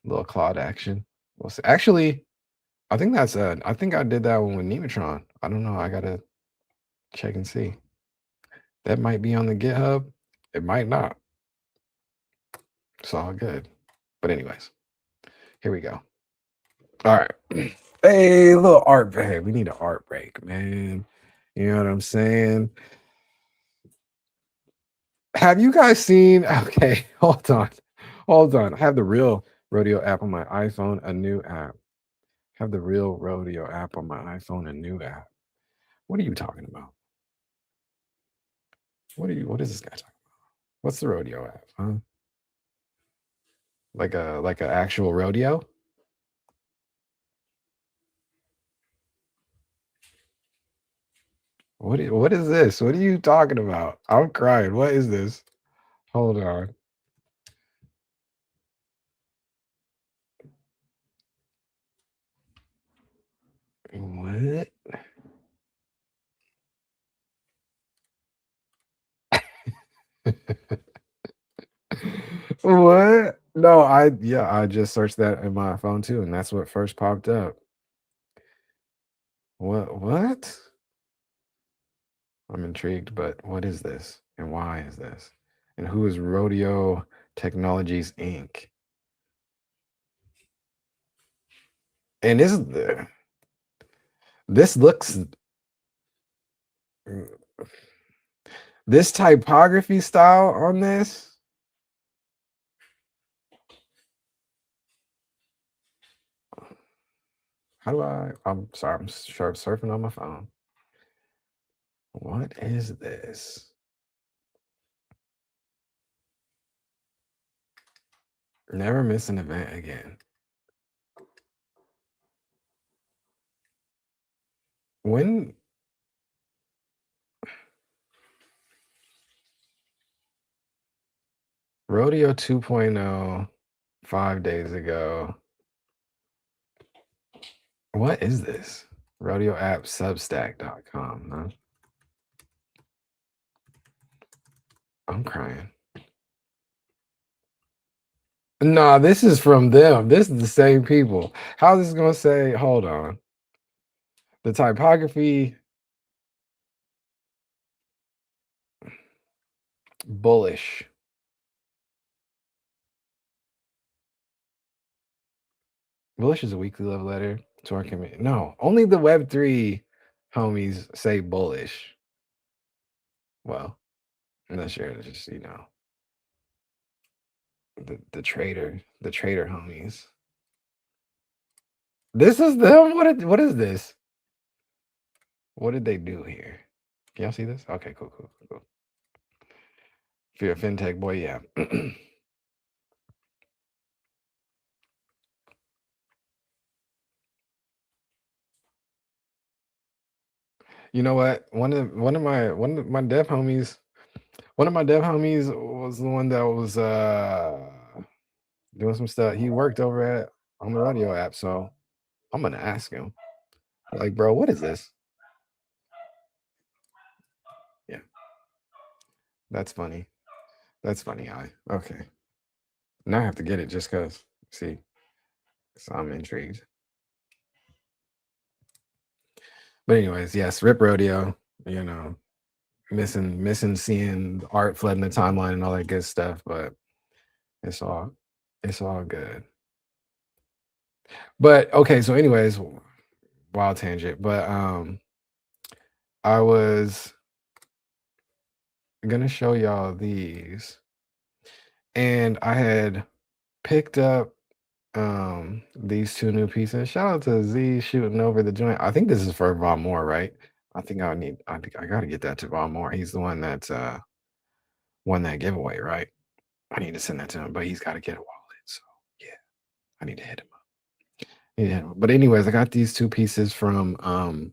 Little Claude action. We'll see. Actually, I think I think I did that one with Nematron. I don't know. I gotta check and see. That might be on the GitHub. It might not. It's all good. But anyways, here we go. All right. Hey, little art break. We need an art break, man. You know what I'm saying? Have you guys seen? Okay, hold on. I have the real Rodeo app on my iPhone, a new app. Have the real Rodeo app on my iPhone, a new app. What are you talking about? What is this guy talking about? What's the Rodeo app? Huh? Like a actual rodeo? What is this? What are you talking about? I'm crying. What is this? Hold on. What? What? No, I just searched that in my phone too, and that's what first popped up. What? I'm intrigued, but what is this? And why is this? And who is Rodeo Technologies Inc.? And this looks this typography style on this How do I'm sorry, I'm surfing on my phone. What is this? Never miss an event again. When Rodeo 2.0, 5 days ago. What is this? Rodeo app substack.com. Huh? I'm crying. Nah, this is from them. This is the same people. How is this gonna say? Hold on. The typography bullish. Bullish is a weekly love letter to our community. No, only the Web3 homies say bullish. Well, unless you're just, the trader homies. This is them? What is this? What did they do here? Can y'all see this? Okay, cool. If you're a fintech boy, yeah. You know what? One of my dev homies was the one that was doing some stuff. He worked over at on the radio app, so I'm gonna ask him. Like, bro, what is this? Yeah, that's funny. That's funny. Okay. Now I have to get it just cause. See, so I'm intrigued. But anyways, yes, Rip Rodeo, you know, missing seeing art flooding the timeline and all that good stuff, but it's all good. But okay, so anyways, wild tangent. But I was gonna show y'all these, and I had picked up these two new pieces. Shout out to Z shooting over the joint. I think this is for Von Moore, right? I think I gotta get that to Von Moore. He's the one that's won that giveaway, right? I need to send that to him, but he's got to get a wallet. So yeah, I need to hit him up. Yeah. But anyways, I got these two pieces from Kamu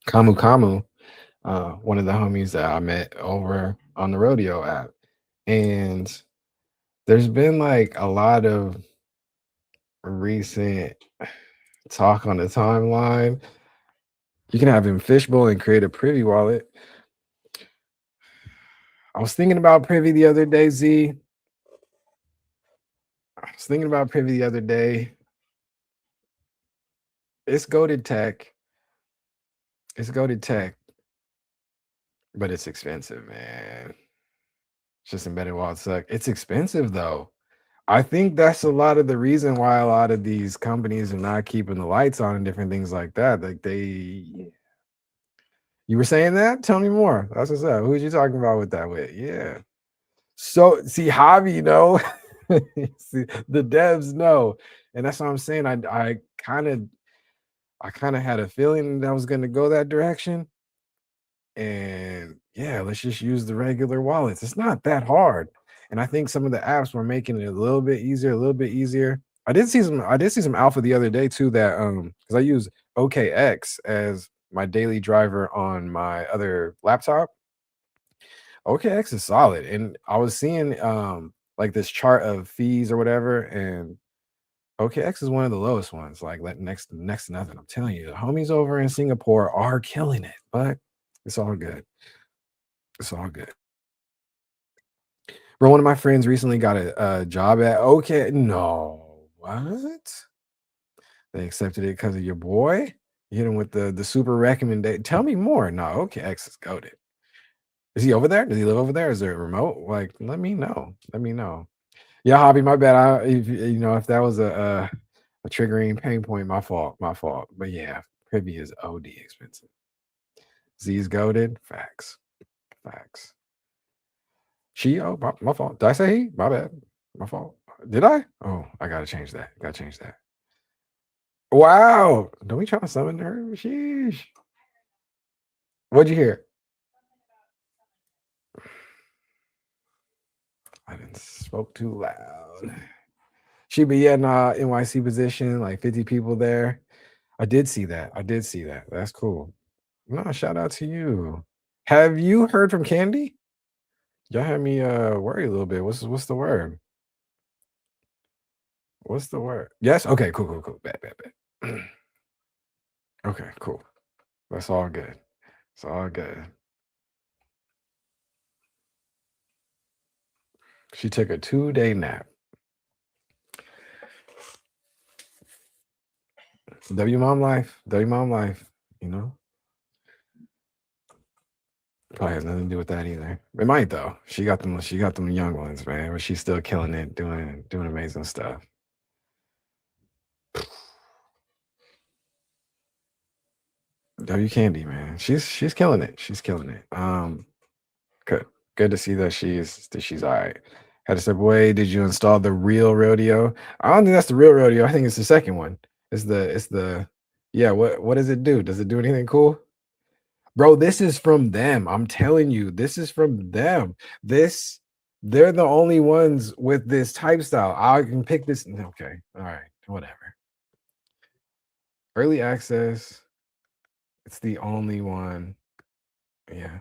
Kamu, one of the homies that I met over on the rodeo app. And there's been like a lot of recent talk on the timeline. You can have him fishbowl and create a privy wallet. I was thinking about privy the other day, Z. I was thinking about privy the other day. It's goated tech. It's goated tech, but it's expensive, man. It's just embedded wallets suck. It's expensive though. I think that's a lot of the reason why a lot of these companies are not keeping the lights on and different things like that. Like you were saying that? Tell me more. That's what's up. Who's you talking about with that with? Yeah. So see, Javi, see, the devs know, and that's what I'm saying. I kind of had a feeling that I was going to go that direction, and yeah, let's just use the regular wallets. It's not that hard, and I think some of the apps were making it a little bit easier, a little bit easier. I did see some alpha the other day too that because I use OKX as my daily driver on my other laptop. OKX is solid, and I was seeing like this chart of fees or whatever, and OKX is one of the lowest ones, like next to nothing. I'm telling you, the homies over in Singapore are killing it, but it's all good. It's all good. Bro, one of my friends recently got a job at OK. No, what? They accepted it because of your boy. You hit him with the super recommendation. Tell me more. No, OKX is goaded. Is he over there? Does he live over there? Is there a remote? Like, let me know. Let me know. Yeah, hobby. My bad. If that was a triggering pain point, my fault. My fault. But yeah, Privy is OD expensive. Z's goaded. Facts. Facts. My fault. Did I say he? My bad. My fault. Did I? Oh, I gotta change that. Gotta change that. Wow. Don't we try to summon her? Sheesh. What'd you hear? I didn't spoke too loud. She be in NYC position, like 50 people there. I did see that. I did see that. That's cool. No, shout out to you. Have you heard from Candy? Y'all had me worried a little bit. What's the word? What's the word? Yes? Okay, cool, cool, cool. Bad, bad, bad. Okay, cool. That's all good. It's all good. She took a 2-day nap. W mom life. W mom life. You know? Probably has nothing to do with that either. It might though. She got them young ones, man. But she's still killing it, doing amazing stuff. W Candy, man. She's killing it. She's killing it. Good. Good to see that she's all right. Had to step away. Did you install the real rodeo? I don't think that's the real rodeo. I think it's the second one. It's the yeah, what does it do? Does it do anything cool? Bro, this is from them. I'm telling you, this is from them. This they're the only ones with this type style. I can pick this. Okay, all right, whatever. Early access. It's the only one. Yeah.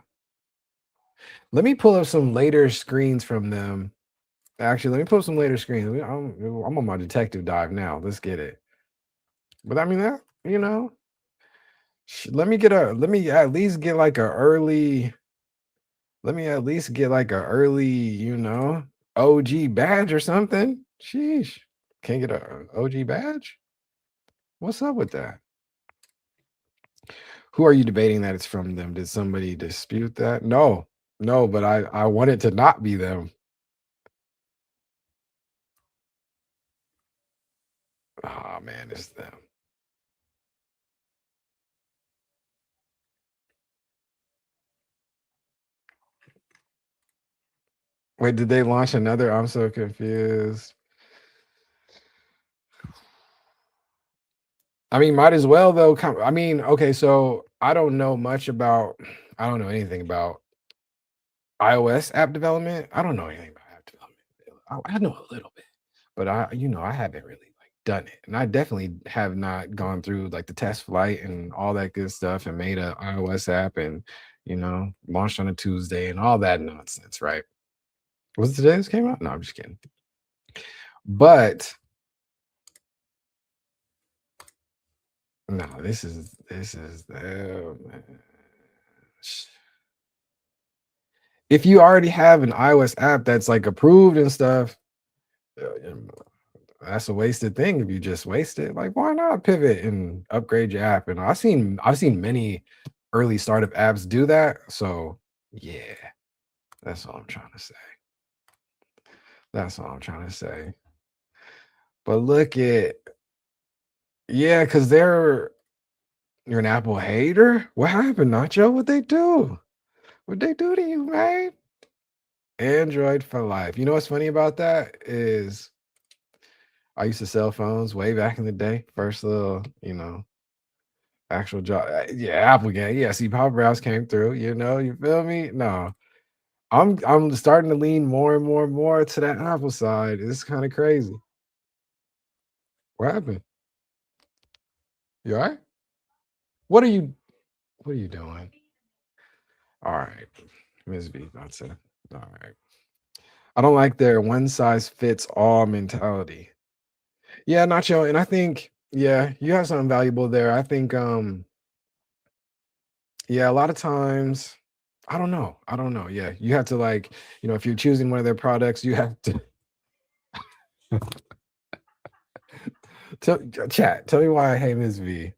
Let me pull up some later screens from them. Actually, let me pull up some later screens. I'm on my detective dive now. Let's get it. But I mean that, let me at least get like a early let me at least get like a early, OG badge or something. Sheesh. Can't get a OG badge? What's up with that? Who are you debating that it's from them? Did somebody dispute that? No. No, but I want it to not be them. Oh man, it's them. Wait, did they launch another? I'm so confused. I mean, might as well though. I mean, okay, so I don't know anything about iOS app development. I don't know anything about app development. I know a little bit, but I haven't really like done it, and I definitely have not gone through like the test flight and all that good stuff and made a iOS app and launched on a Tuesday and all that nonsense. Right? Was it today this came out? No, I'm just kidding. But no, this is if you already have an iOS app that's like approved and stuff, um, that's a wasted thing if you just waste it. Like, why not pivot and upgrade your app? And I've seen many early startup apps do that. So yeah, that's all I'm trying to say. That's all I'm trying to say. But look at yeah, because you're an Apple hater. What happened, Nacho? What they do? What they do to you, man? Android for life. You know what's funny about that is I used to sell phones way back in the day. First little, actual job. Yeah, Apple game. Yeah, see, Pop Browse came through. You feel me? No, I'm starting to lean more and more and more to that Apple side. It's kind of crazy. What happened? You all right? What are you? What are you doing? All right, Ms. B. That's it. All right. I don't like their one size fits all mentality. Yeah, Nacho, and I think yeah, you have something valuable there. I think yeah, a lot of times I don't know. I don't know. Yeah, you have to like, if you're choosing one of their products, you have to tell me why Hey Ms. V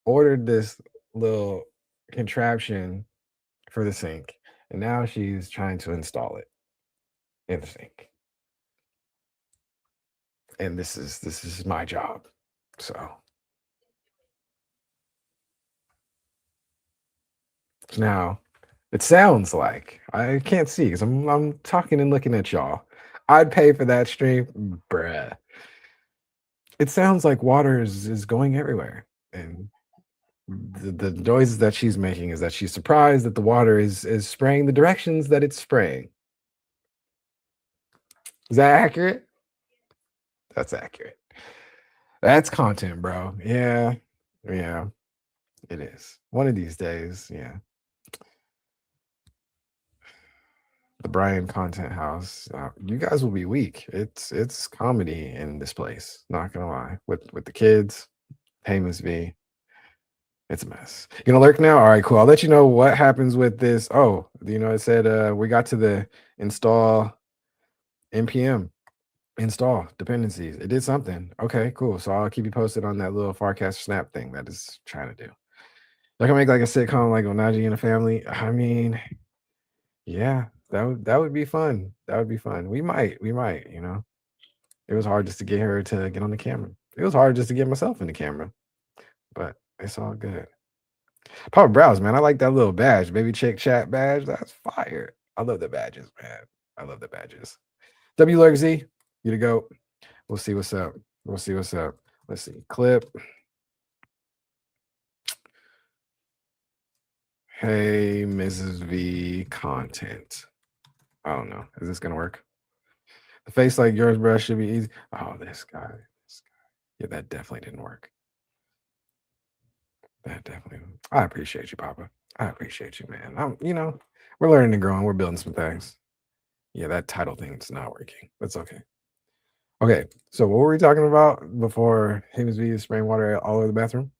ordered this little contraption for the sink, and now she's trying to install it in the sink. And this is my job. So now it sounds like I can't see because I'm talking and looking at y'all. I'd pay for that stream, bruh. It sounds like water is going everywhere, and the noises that she's making is that she's surprised that the water is spraying the directions that it's spraying. Is that accurate? That's accurate. That's content, bro. Yeah. Yeah, it is. One of these days, yeah. The Brian Content House. You guys will be weak. It's comedy in this place. Not gonna lie. With the kids, Payments V. It's a mess. You gonna lurk now? All right, cool. I'll let you know what happens with this. Oh, it said we got to the install npm install dependencies. It did something. Okay, cool. So I'll keep you posted on that little Farcast snap thing that is trying to do. I can make like a sitcom like Onaji and a Family. I mean, yeah, that would be fun. That would be fun. We might. It was hard just to get her to get on the camera. It was hard just to get myself in the camera, but it's all good. Papa Browse, man. I like that little badge, baby chick chat badge. That's fire. I love the badges, man. I love the badges. W Lurk Z, you to go. We'll see what's up. We'll see what's up. Let's see. Clip. Hey, Mrs. V content. I don't know. Is this gonna work? The face like yours, bro, should be easy. Oh, this guy. This guy. Yeah, that definitely didn't work. That definitely. I appreciate you, Papa. I appreciate you, man. We're learning and growing. We're building some things. Yeah, that title thing's not working. That's okay. Okay, so what were we talking about before Higgins V is spraying water all over the bathroom?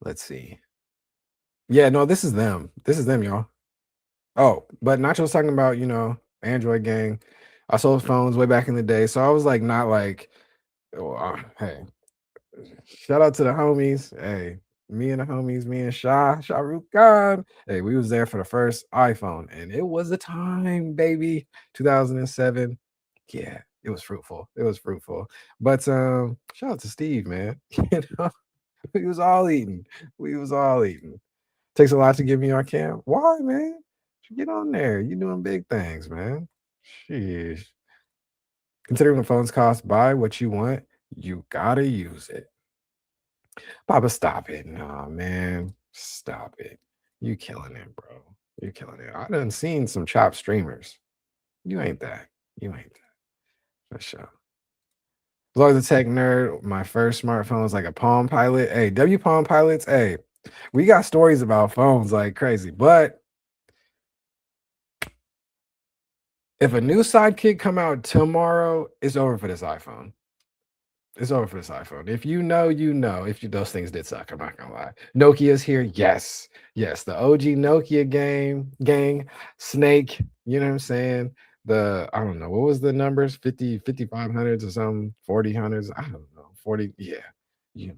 Let's see. Yeah, no, this is them. This is them, y'all. Oh, but Nacho was talking about, Android gang. I sold phones way back in the day. So I was like, not like, oh, hey, shout out to the homies. Hey, me and the homies, me and Shah Rukh Khan. Hey, we was there for the first iPhone, and it was a time, baby. 2007. Yeah, it was fruitful. It was fruitful. But shout out to Steve, man. We was all eating. We was all eating. Takes a lot to get me on cam. Why, man? Get on there. You doing big things, man. Sheesh. Considering the phones cost, buy what you want. You gotta use it. Papa, stop it. Nah, man. Stop it. You killing it, bro. You killing it. I done seen some chopped streamers. You ain't that. You ain't that. For sure. As long as a tech nerd, my first smartphone was like a Palm Pilot. Hey, W Palm Pilots. Hey, we got stories about phones like crazy. But if a new Sidekick come out tomorrow, it's over for this iPhone. It's over for this iPhone. If you know, you know. If those things did suck, I'm not gonna lie. Nokia's here, yes, yes. The OG Nokia gang, Snake. You know what I'm saying? I don't know what was the numbers, 5500s or something, 4000s. I don't know, 40. Yeah, you know.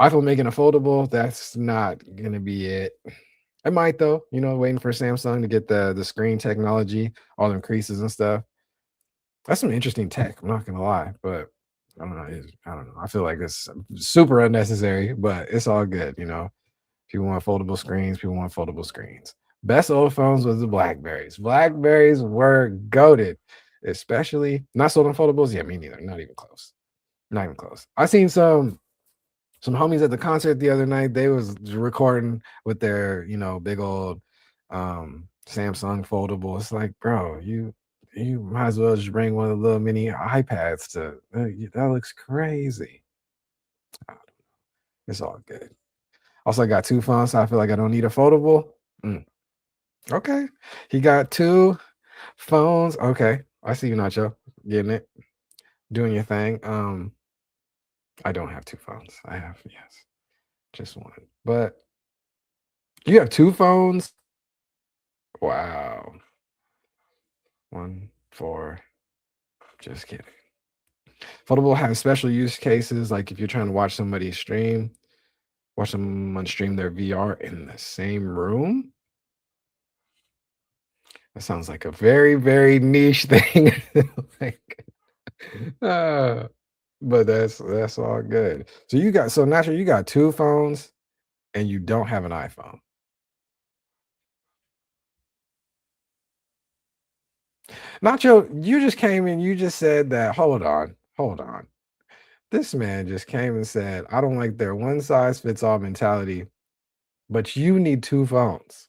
iPhone making a foldable. That's not gonna be it. I might though. Waiting for Samsung to get the screen technology, all them creases and stuff. That's some interesting tech. I'm not gonna lie, but I don't know. I don't know. I feel like it's super unnecessary, but it's all good. People want foldable screens. People want foldable screens. Best old phones was the Blackberries. Blackberries were goated, especially not sold on foldables. Yeah, me neither. Not even close. Not even close. I seen some homies at the concert the other night. They was recording with their big old Samsung foldable. It's like, bro, you might as well just bring one of the little mini iPads to that looks crazy. It's all good. Also, I got two phones, so I feel like I don't need a foldable. Okay, he got two phones. Okay, I see you, Nacho, getting it, doing your thing. I don't have two phones. I have, yes, just one. But you have two phones? Wow. One, four. Just kidding. Foldable has special use cases, like if you're trying to watch somebody stream, watch someone stream their VR in the same room. That sounds like a very, very niche thing. Like, uh, but that's all good. So naturally you got two phones and you don't have an iPhone. Nacho, you just came in, you just said that. Hold on. hold on. This man just came and said, I don't like their one size fits all mentality, but you need two phones.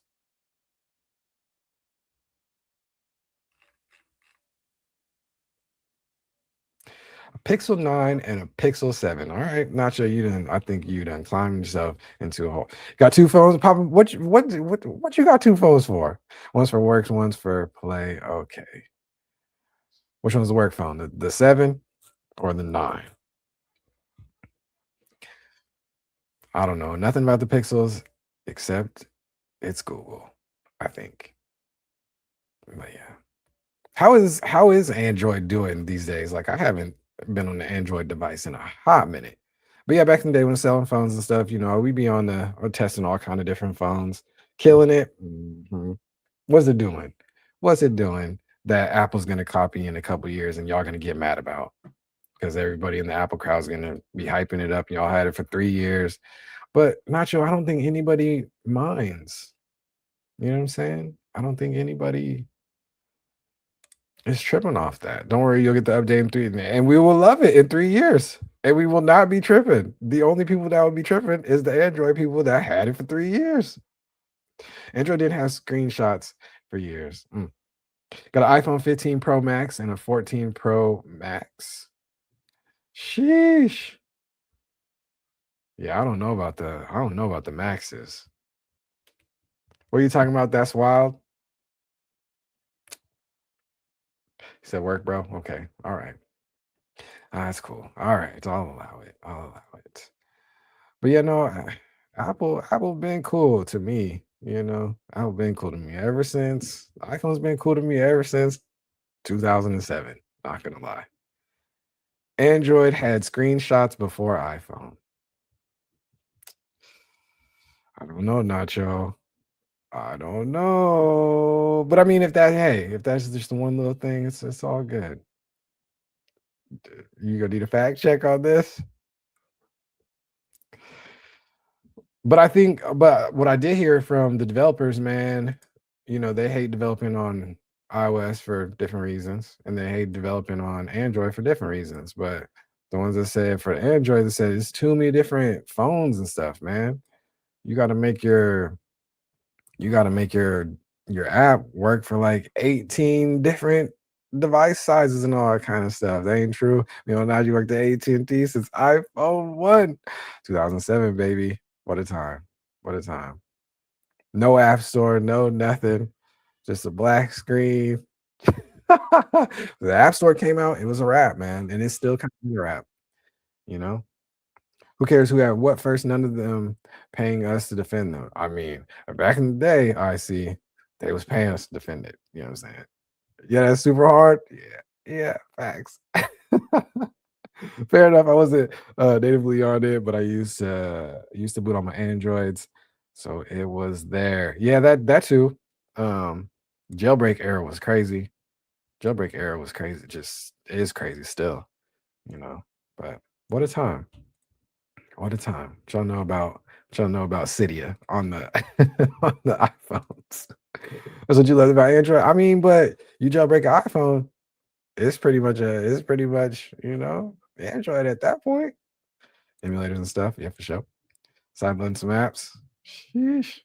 A Pixel 9 and a Pixel 7. All right, Nacho, you done. I think you done climbed yourself into a hole. Got two phones, Papa. What you got two phones for? One's for work, one's for play. Okay. Which one's the work phone? The 7 or the 9? I don't know. Nothing about the Pixels except it's Google, I think. But yeah. How is Android doing these days? Like I haven't been on the Android device in a hot minute. But yeah, back in the day when selling phones and stuff, we be on the or testing all kind of different phones, killing it. What's it doing? What's it doing that Apple's gonna copy in a couple years and y'all gonna get mad about? Because everybody in the Apple crowd is gonna be hyping it up. Y'all had it for 3 years. But Nacho, I don't think anybody minds. You know what I'm saying? I don't think anybody is tripping off that. Don't worry, you'll get the update in 3, and we will love it in 3 years. And we will not be tripping. The only people that will be tripping is the Android people that had it for 3 years. Android didn't have screenshots for years. Got an iPhone 15 Pro Max and a 14 Pro Max. Sheesh. Yeah, I don't know about the Maxes. What are you talking about? That's wild. He said work, bro. Okay. All right. That's cool. All right. I'll allow it. I'll allow it. But yeah, no, Apple been cool to me. Apple been cool to me ever since. iPhone's been cool to me ever since 2007. Not gonna lie. Android had screenshots before iPhone. I don't know, Nacho. I don't know. But I mean, if that's just one little thing, it's all good. You gonna need a fact check on this? But what I did hear from the developers, man, they hate developing on iOS for different reasons, and they hate developing on Android for different reasons. But the ones that said for Android, they said it's too many different phones and stuff, man. You got to make your you got to make your app work for like 18 different device sizes and all that kind of stuff. That ain't true. Now you work the AT&T since iPhone 1, 2007, baby. What a time. What a time. No app store, no nothing. Just a black screen. The app store came out, it was a wrap, man. And it's still kind of a wrap, you know? Who cares who had what first? None of them paying us to defend them. I mean, back in the day, I see they was paying us to defend it. You know what I'm saying? Yeah, that's super hard. Yeah, yeah, facts. Fair enough. I wasn't natively on it, but I used to boot on my Androids, so it was there. Yeah, that too. Um, Jailbreak era was crazy. Jailbreak era was crazy. Just is crazy still, you know. But what a time! What a time! What y'all know about Cydia on the on the iPhones. That's what you love about Android. I mean, but you jailbreak an iPhone, it's pretty much Android at that point. Emulators and stuff, yeah, for sure. Sideloading some apps. Sheesh.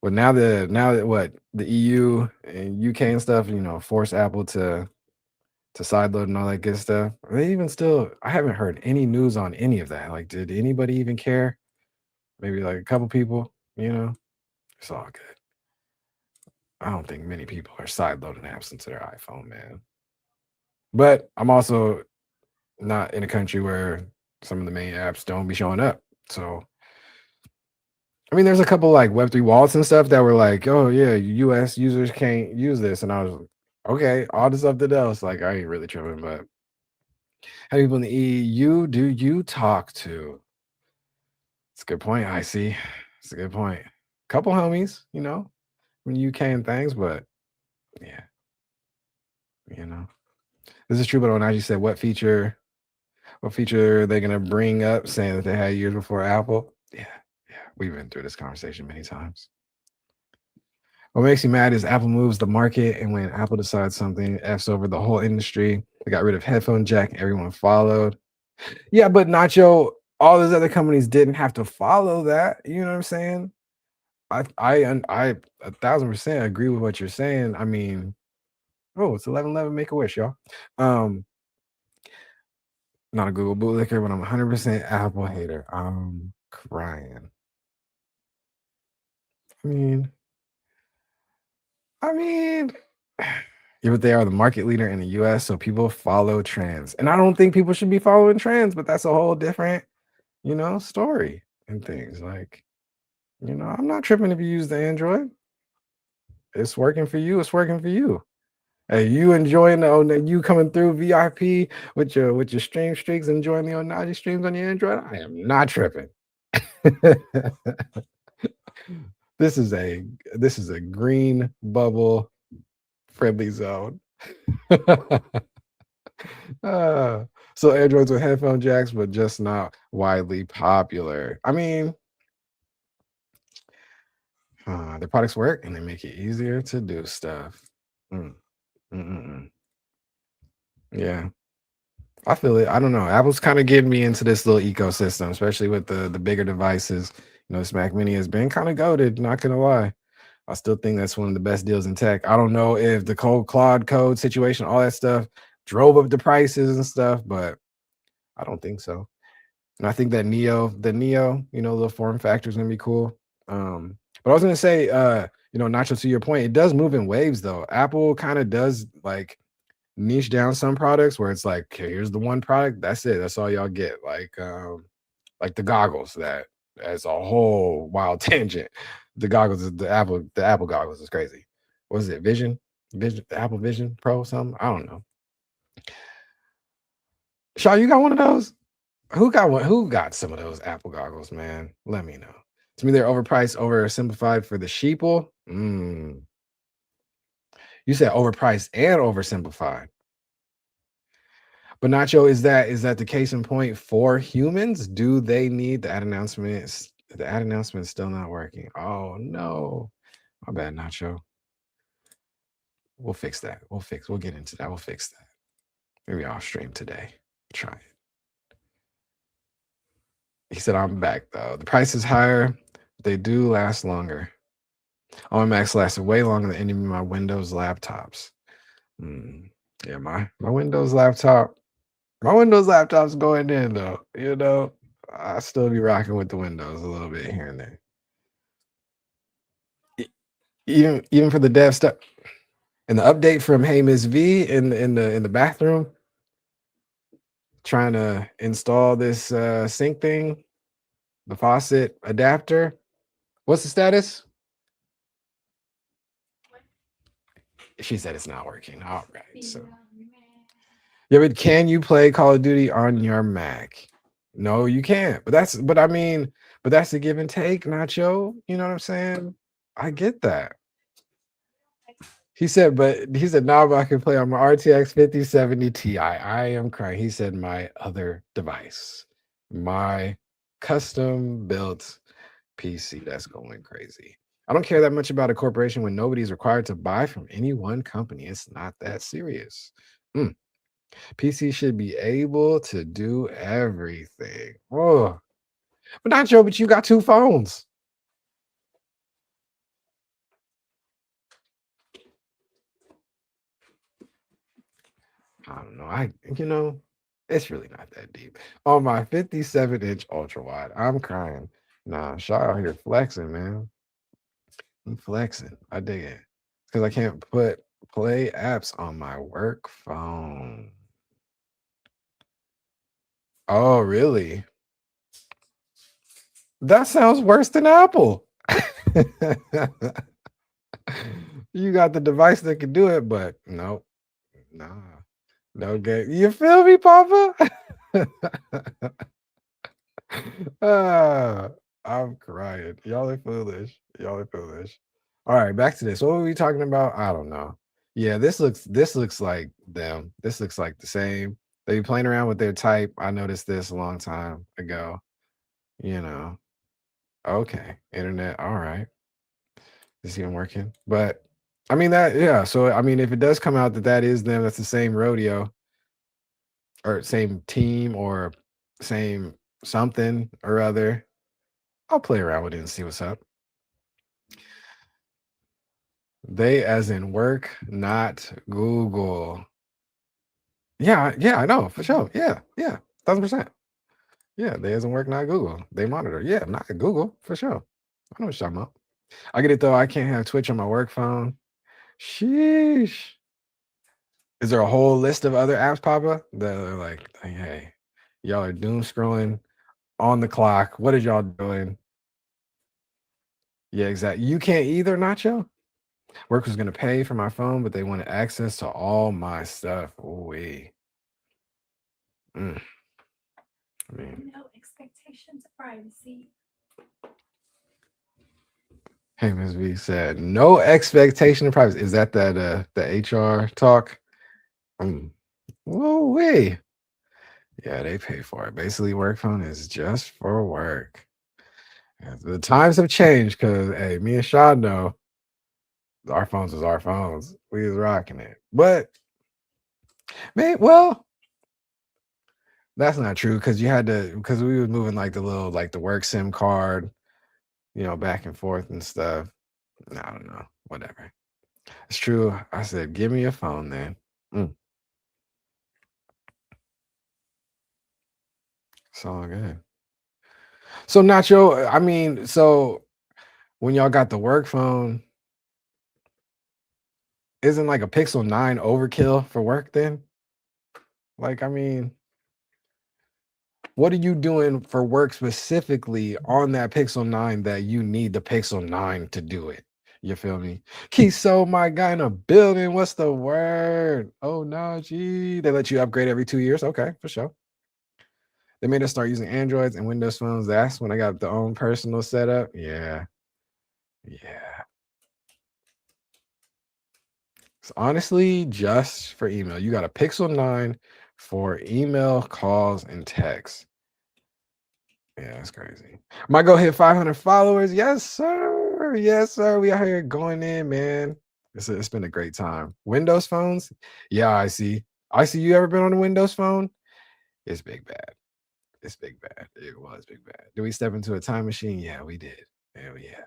But now that what the EU and UK and stuff, force Apple to sideload and all that good stuff. They even still, I haven't heard any news on any of that. Like, did anybody even care? Maybe like a couple people, it's all good. I don't think many people are sideloading apps into their iPhone, man. But I'm also not in a country where some of the main apps don't be showing up. So, I mean, there's a couple like Web3 wallets and stuff that were like, oh, yeah, US users can't use this. And I was like, okay, all this something else. Like, I ain't really tripping, but how many people in the EU do you talk to? It's a good point, I see. It's a good point. Couple homies, from the UK and things, but yeah, you know. This is true, but when I just said what feature are they gonna bring up saying that they had years before Apple? Yeah, yeah. We've been through this conversation many times. What makes me mad is Apple moves the market, and when Apple decides something F's over the whole industry. They got rid of headphone jack, everyone followed. Yeah, but Nacho, all those other companies didn't have to follow that. You know what I'm saying? I 1,000% agree with what you're saying. I mean, oh, it's 11:11. Make a wish, y'all. Um, not a Google bootlicker, but I'm 100% Apple hater. I'm crying. I mean, I mean, yeah, but they are the market leader in the US, so people follow trends. And I don't think people should be following trends, but that's a whole different, story and things. Like, I'm not tripping if you use the Android. It's working for you, it's working for you. Hey, you enjoying you coming through VIP with your stream streaks, enjoying the Onaji streams on your Android? I am not tripping. This is a green bubble friendly zone. Uh, so Androids with headphone jacks, but just not widely popular. I mean, their products work and they make it easier to do stuff. Mm, mm, mm, mm. Yeah, I feel it. I don't know. Apple's kind of getting me into this little ecosystem, especially with the bigger devices. This Mac Mini has been kind of goated. Not gonna lie. I still think that's one of the best deals in tech. I don't know if the cold Claude code situation, all that stuff, drove up the prices and stuff, but I don't think so. And I think that the Neo, the form factor is gonna be cool. But I was gonna say, Nacho, to your point, it does move in waves though. Apple kind of does like niche down some products where it's like, okay, here's the one product, that's it, that's all y'all get. Like the goggles, that as a whole wild tangent. The goggles, the Apple goggles is crazy. What is it? Vision, the Apple Vision Pro, something? I don't know. Shaw, you got one of those? Who got one? Who got some of those Apple goggles, man? Let me know. To me, they're overpriced, oversimplified for the sheeple. You said overpriced and oversimplified. But Nacho, is that the case in point for humans? Do they need the ad announcements? The ad announcement's still not working. Oh no. My bad, Nacho. We'll fix that. We'll get into that. We'll fix that. Maybe I'll stream today. Try it. He said I'm back though. The price is higher. They do last longer. Oh, my Macs lasted way longer than any of my Windows laptops. Yeah, my Windows laptop. My Windows laptop's going in though. I still be rocking with the Windows a little bit here and there. E- even for the dev stuff. And the update from Hey Miss V in the bathroom, trying to install this sink thing, the faucet adapter. What's the status? She said it's not working. All right. So yeah, but can you play Call of Duty on your Mac? No, you can't. But that's a give and take, Nacho. You know what I'm saying? I get that. He said, nah, but I can play on my RTX 5070 Ti. I am crying. He said, my other device, my custom built PC that's going crazy. I don't care that much about a corporation when nobody's required to buy from any one company. It's not that serious. PC should be able to do everything. Oh, but not Joe, but you got two phones. I don't know. It's really not that deep. On my 57-inch ultra wide, I'm crying. Nah, Shaw out here flexing, man. I'm flexing. I dig it. Because I can't put play apps on my work phone. Oh, really? That sounds worse than Apple. You got the device that can do it, but no, nah, no game. You feel me, Papa? Ah, I'm crying. Y'all are foolish. Y'all are foolish. All right, back to this. What were we talking about? I don't know. Yeah, this looks like them. This looks like the same. They be playing around with their type. I noticed this a long time ago. You know. Okay. Internet. All right. Is he even working? But I mean that, yeah. So I mean, if it does come out that that is them, that's the same rodeo or same team or same something or other, I'll play around with it and see what's up. They as in work, not Google. Yeah, yeah, I know for sure. Yeah, yeah, 1000%. Yeah, they as in work, not Google. They monitor. Yeah, not Google for sure. I know what you're talking about. I get it though. I can't have Twitch on my work phone. Sheesh. Is there a whole list of other apps pop up that are like, hey, y'all are doom scrolling on the clock. What is y'all doing? Yeah, exactly. You can't either, Nacho. Work was gonna pay for my phone, but they wanted access to all my stuff. Oh, I mean, No expectations of privacy. hey, Ms. V said, no expectation of privacy. Is that the HR talk? Whoa, yeah, they pay for it. Basically, work phone is just for work. And the times have changed because hey, me and Sean know our phones is our phones. We was rocking it. But man, well, that's not true because you had to because we was moving like the little like the work SIM card, back and forth and stuff. I don't know. Whatever. It's true. I said, give me your phone then. Mm, it's all good. So Nacho, I mean, so when y'all got the work phone, isn't like a Pixel 9 overkill for work then? Like, I mean, what are you doing for work specifically on that Pixel 9 that you need the Pixel 9 to do it? You feel me? So my guy in a building. What's the word? Oh no, gee. They let you upgrade every 2 years. Okay, for sure. They made us start using Androids and Windows phones. That's when I got the own personal setup. Yeah. Yeah. So honestly, just for email. You got a Pixel 9 for email, calls, and text. Yeah, that's crazy. Might go hit 500 followers. Yes, sir. Yes, sir. We out here going in, man. It's been a great time. Windows phones? Yeah, I see. I see you ever been on a Windows phone? It's big bad. It's big bad. It was big bad. Did we step into a time machine? Yeah, we did. Hell yeah.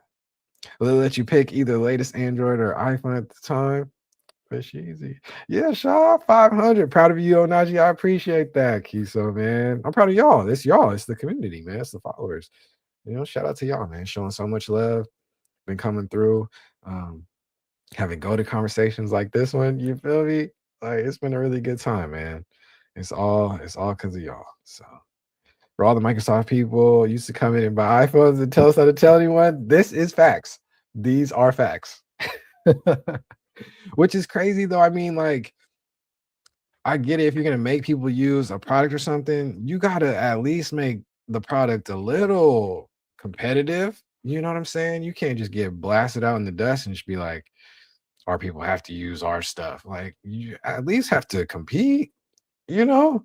Will it let you pick either latest Android or iPhone at the time? Fish easy. Yeah, Shaw, 500. Proud of you, Onaji. I appreciate that, Kiso, man. I'm proud of y'all. It's y'all. It's the community, man. It's the followers. Shout out to y'all, man. Showing so much love. Been coming through. Um, having go-to conversations like this one. You feel me? Like it's been a really good time, man. It's all because of y'all. So for all the Microsoft people used to come in and buy iPhones and tell us how to tell anyone, this is facts. These are facts. Which is crazy though. I mean, like, I get it. If you're gonna make people use a product or something, you gotta at least make the product a little competitive. You know what I'm saying? You can't just get blasted out in the dust and just be like, our people have to use our stuff. Like, you at least have to compete, you know?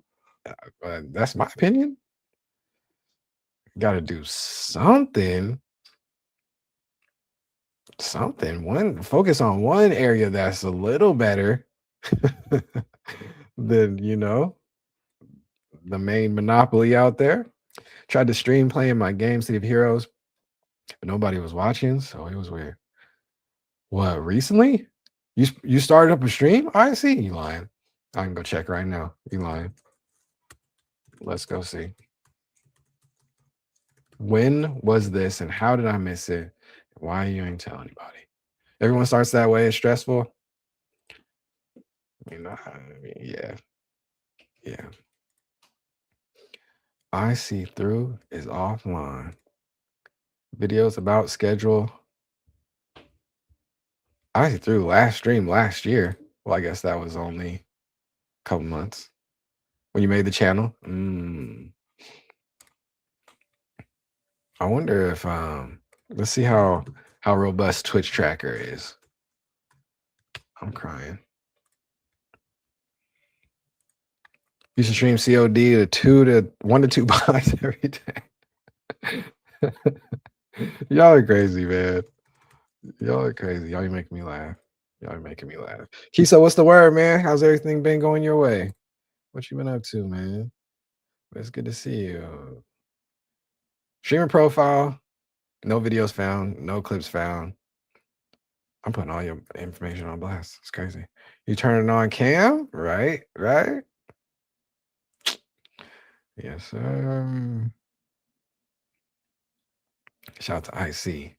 That's my opinion. Gotta do something. Something. One focus on one area that's a little better than, the main monopoly out there. Tried to stream playing my game City of Heroes, but nobody was watching, so it was weird. What, recently? You started up a stream? I see you lying. I can go check right now. You lying. Let's go see. When was this and how did I miss it? Why you ain't tell anybody? Everyone starts that way. It's stressful. Yeah. Yeah. I see through is offline. Videos about schedule. I see through last stream last year. Well, I guess that was only a couple months when you made the channel. I wonder if let's see how robust Twitch tracker is. I'm crying. Used to stream COD to 1 to 2 buys every day. Y'all are crazy, man. Y'all are crazy. Y'all be making me laugh. Y'all be making me laugh. Kisa, what's the word, man? How's everything been going your way? What you been up to, man? It's good to see you. Streamer profile, no videos found, no clips found. I'm putting all your information on blast. It's crazy. You turning on cam? Right, right. Yes, sir. Shout out to IC.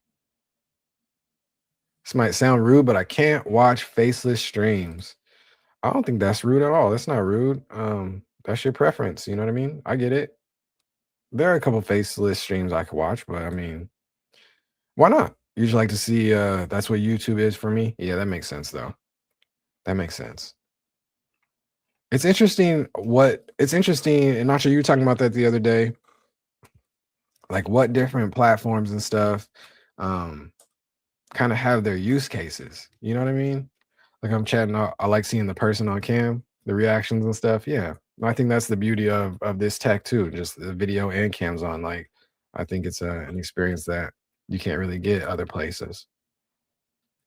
This might sound rude, but I can't watch faceless streams. I don't think that's rude at all. That's not rude. That's your preference. You know what I mean? I get it. There are a couple faceless streams I could watch, but I mean, why not? You just like to see that's what YouTube is for me. Yeah, that makes sense though. That makes sense. It's interesting and not sure you were talking about that the other day, like what different platforms and stuff kind of have their use cases. You know what I mean? Like I'm chatting, I like seeing the person on cam, the reactions and stuff. Yeah. I think that's the beauty of this tech too, just the video and cams on. Like I think it's an experience that you can't really get other places.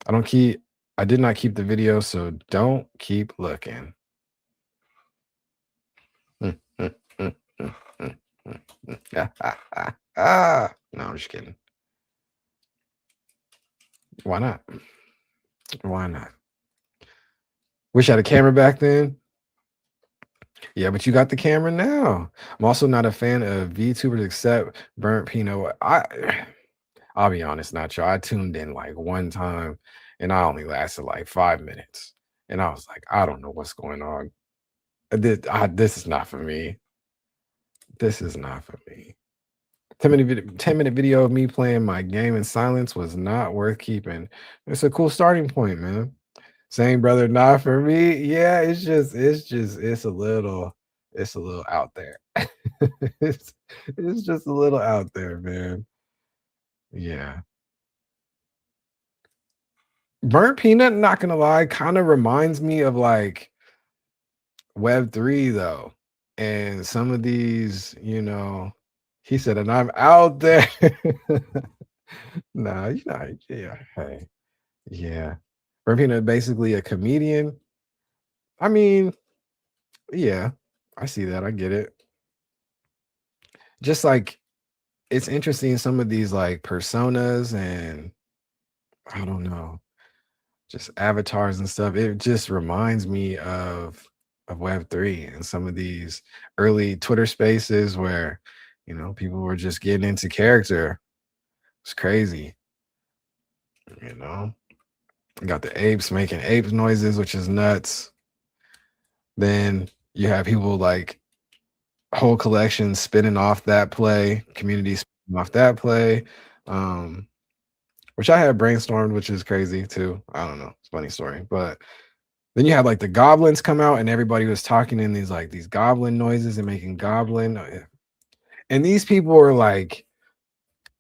I did not keep the video, so don't keep looking. No, I'm just kidding. Why not? Why not? Wish I had a camera back then. Yeah, but you got the camera now. I'm also not a fan of VTubers except Burnt Peanut. I'll be honest, Nacho. I tuned in like one time and I only lasted like 5 minutes. And I was like, I don't know what's going on. This is not for me. This is not for me. 10-minute video of me playing my game in silence was not worth keeping. It's a cool starting point, man. Same brother, not for me. Yeah, it's a little out there. It's just a little out there, man. Yeah. Burnt Peanut, not gonna lie, kind of reminds me of like Web3 though. And some of these, he said, and I'm out there. Nah, you know, yeah, hey, yeah. Burnt Peanut basically a comedian. I mean, yeah, I see that. I get it. Just like it's interesting, some of these like personas and I don't know, just avatars and stuff. It just reminds me of Web3 and some of these early Twitter spaces where people were just getting into character. It's crazy, you know. You got the apes making ape noises, which is nuts. Then you have people like whole collection spinning off that play, community spinning off that play. Which I had brainstormed, which is crazy too. I don't know. It's a funny story. But then you have like the goblins come out and everybody was talking in these goblin noises and making goblin. And these people were like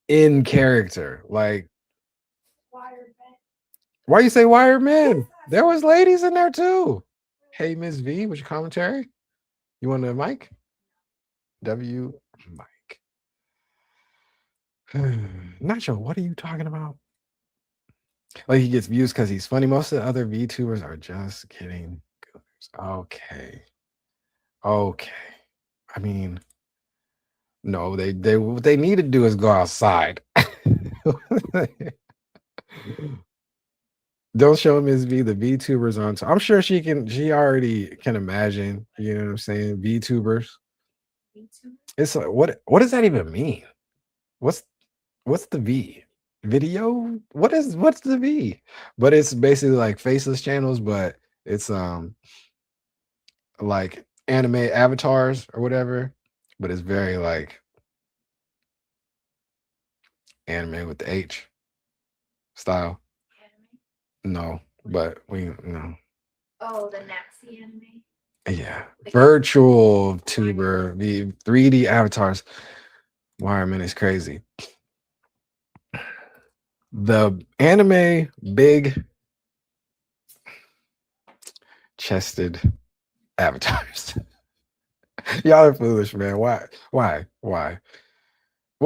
in character. Like, why you say wired men? There was ladies in there too. Hey, Miss V, what's your commentary? You want a mic? W mic. Nacho, what are you talking about? Like he gets views because he's funny. Most of the other VTubers are just kidding. Okay. Okay. I mean, no, they what they need to do is go outside. Don't show Ms. V the VTubers on. I'm sure she already can imagine, you know what I'm saying? VTubers. It's like what does that even mean? What's the V? Video? What's the V? But it's basically like faceless channels, but it's like anime avatars or whatever, but it's very like anime with the H style. No, but we no. Oh, the Nazi anime. Yeah, virtual tuber, the 3D avatars. Wireman is crazy. The anime big chested avatars. Y'all are foolish, man. Why? Well,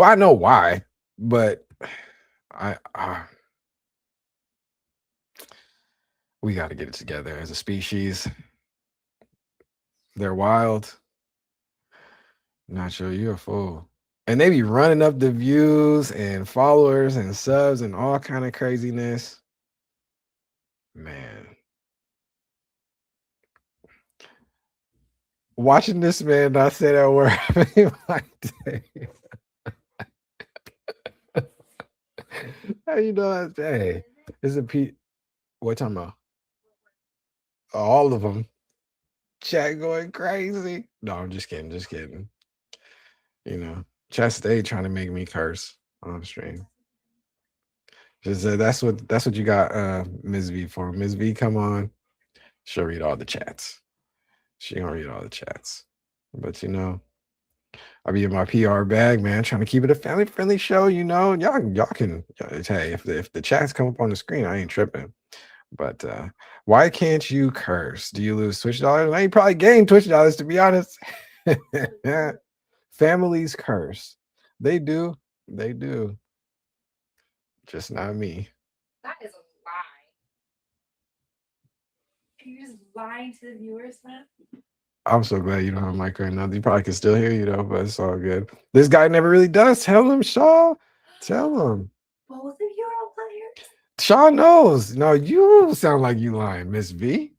I know why, but I We got to get it together as a species. They're wild. Nacho, you a fool. And they be running up the views and followers and subs and all kind of craziness. Man. Watching this man not say that word made my day. How you know that? Hey, is it Pete? What talking about? All of them. Chat going crazy. No, I'm just kidding. Just kidding. You know, chat stay trying to make me curse on stream. Just that's what you got, Ms. V for. Ms. V, come on. She'll read all the chats. She gonna read all the chats. But you know, I'll be in my PR bag, man, trying to keep it a family friendly show. You know, y'all can. Hey, if the chats come up on the screen, I ain't tripping. But why can't you curse? Do you lose Twitch dollars? I ain't probably gain Twitch dollars, to be honest. Families curse. They do. They do. Just not me. That is a lie. Are you just lying to the viewers, man? I'm so glad you don't have a mic right now. You probably can still hear you though, but it's all good. This guy never really does. Tell him, Shaw. Tell him. Both of you are players. Shaw knows. No, you sound like you lying, Miss V.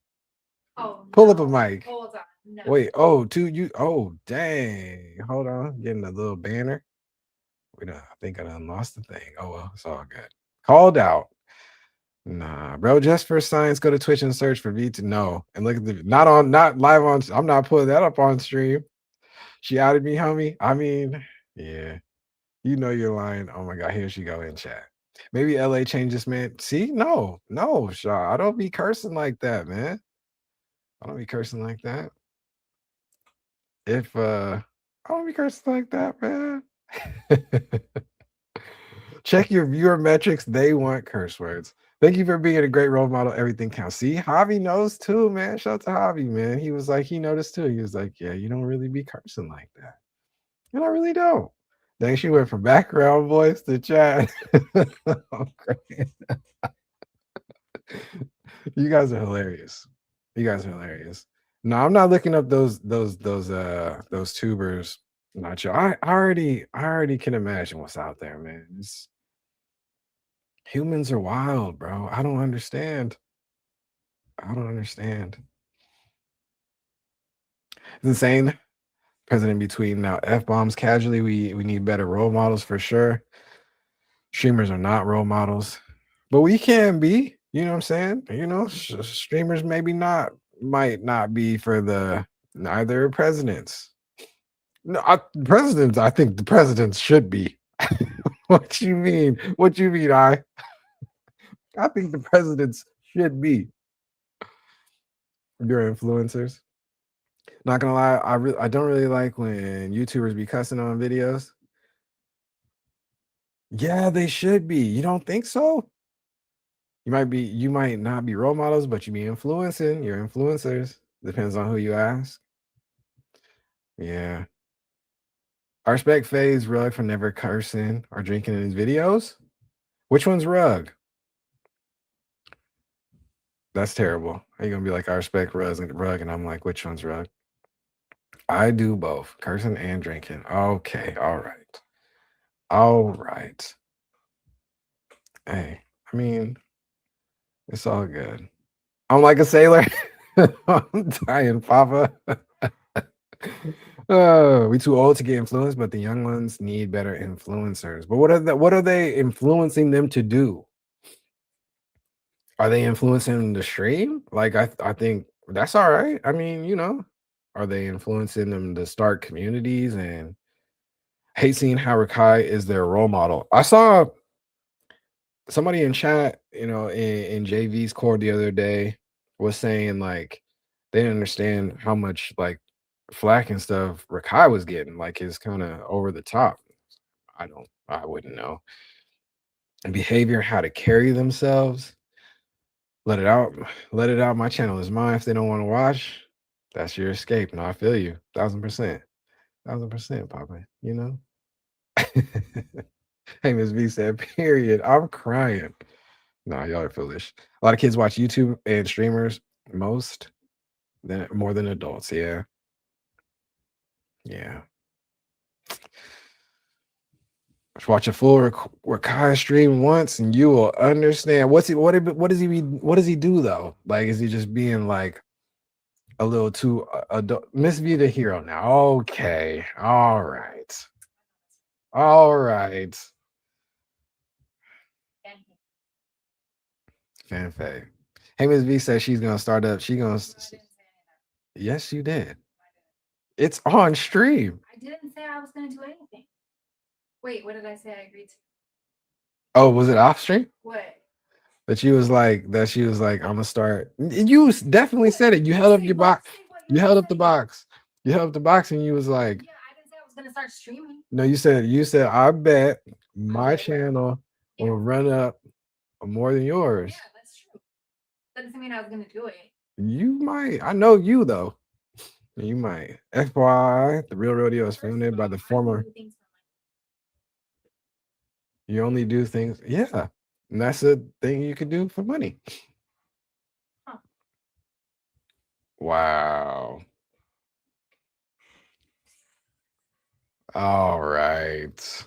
Oh, Pull up a mic. hold on. No. Wait, oh, you. Oh, dang. Hold on. Getting a little banner. I think I done lost the thing. Oh well, it's all good. Called out. Nah, bro. Just for science, go to Twitch and search for V to know. And look at the not live on. I'm not pulling that up on stream. She outed me, homie. I mean, yeah. You know you're lying. Oh my god, here she go in chat. Maybe LA changes, man. See, no, Shaw. I don't be cursing like that, man. I don't be cursing like that. If I don't be cursing like that, man. Check your viewer metrics. They want curse words. Thank you for being a great role model. Everything counts. See, Javi knows too, man. Shout out to Javi, man. He was like, he noticed too. He was like, yeah, you don't really be cursing like that. And I really don't. Dang, she went from background voice to chat. Oh, great. You guys are hilarious. You guys are hilarious. No, I'm not looking up those tubers. Not you. I already can imagine what's out there, man. Humans are wild, bro. I don't understand. I don't understand. It's insane. President between now F bombs casually. We need better role models for sure. Streamers are not role models, but we can be. You know what I'm saying? You know, streamers might not be for the neither presidents. No, presidents. I think the presidents should be. What you mean? What you mean? I think the presidents should be. You're influencers. Not gonna lie, I don't really like when YouTubers be cussing on videos. Yeah, they should be. You don't think so? You might not be role models, but you be influencing. You're influencers. Depends on who you ask. Yeah. I respect Faye's Rug for never cursing or drinking in his videos. Which one's Rug? That's terrible. Are you gonna be like, I respect Rug, and I'm like, which one's Rug? I do both, cursing and drinking. Okay, all right. All right. Hey, I mean, it's all good. I'm like a sailor. I'm dying, Papa. We too old to get influenced, but the young ones need better influencers. But what are they influencing them to do? Are they influencing the stream? Like I think that's all right. I mean, you know, are they influencing them to start communities and hate seeing how Rakai is their role model? I saw somebody in chat, you know, in JV's core the other day was saying like they didn't understand how much like flack and stuff Rakai was getting, like his kind of over the top. I wouldn't know. And behavior, how to carry themselves. Let it out. Let it out. My channel is mine. If they don't want to watch, that's your escape. No, I feel you. 1000%. 1000%, Papa. You know? Hey, Miss V said, period. I'm crying. Nah, y'all are foolish. A lot of kids watch YouTube and streamers more than adults. Yeah. Yeah. Just watch a full Rakai stream once and you will understand. What does he do though? Like, is he just being like a little too adult? Miss View the hero now. Okay. All right. All right. Fanfare. Hey, Miss V says she's gonna start up. Yes, you did. It's on stream. I didn't say I was gonna do anything. Wait, what did I say I agreed to? Oh, was it off stream? What? That she was like, I'm gonna start. You definitely said it. You held up your box. You held up the box. You held up the box and you was like, yeah, I didn't say I was gonna start streaming. No, you said, I bet my channel will run up more than yours. Yeah, that's true. That doesn't mean I was gonna do it. You might. I know you though. You might. FYI, the Real Rodeo is founded by the former. You only do things, yeah. And that's a thing you could do for money. Huh. Wow. All right.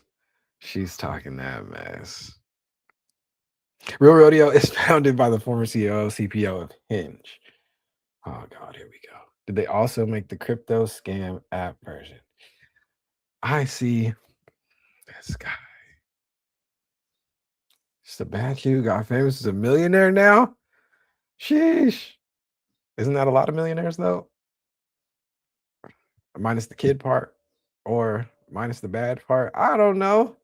She's talking that mess. Real Rodeo is founded by the former CEO, CPO of Hinge. Oh God, here we go. Did they also make the crypto scam app version? I see this guy. It's the bad Q got famous as a millionaire now. Sheesh. Isn't that a lot of millionaires though? Minus the kid part or minus the bad part. I don't know.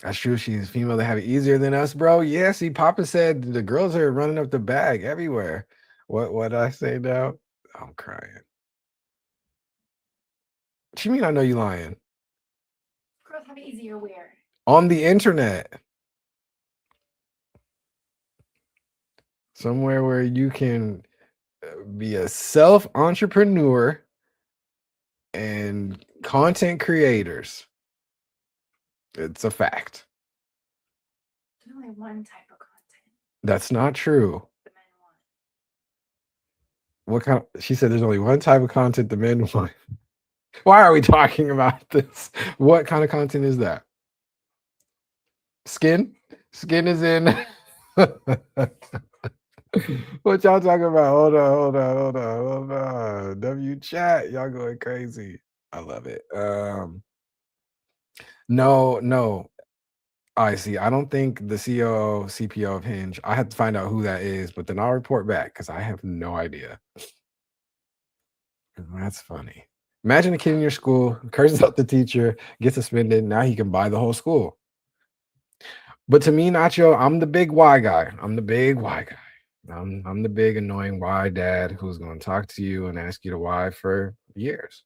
That's true. She's female. They have it easier than us, bro. Yeah, see, Papa said the girls are running up the bag everywhere. What did I say now? I'm crying. What you mean I know you lying? Girls have it easier where? On the internet. Somewhere where you can be a self-entrepreneur and content creators. It's a fact. There's only one type of content That's not true. the men want. What kind? She said there's only one type of content the men want. Why are we talking about this? What kind of content is that? Skin? Skin is in. What y'all talking about? Hold on. W chat. Y'all going crazy. I love it. No. I see. I don't think the CEO, CPO of Hinge. I have to find out who that is, but then I'll report back because I have no idea. That's funny. Imagine a kid in your school curses out the teacher, gets suspended. Now he can buy the whole school. But to me, Nacho, I'm the big Y guy. I'm the big Y guy. I'm the big annoying Y dad who's going to talk to you and ask you to why for years.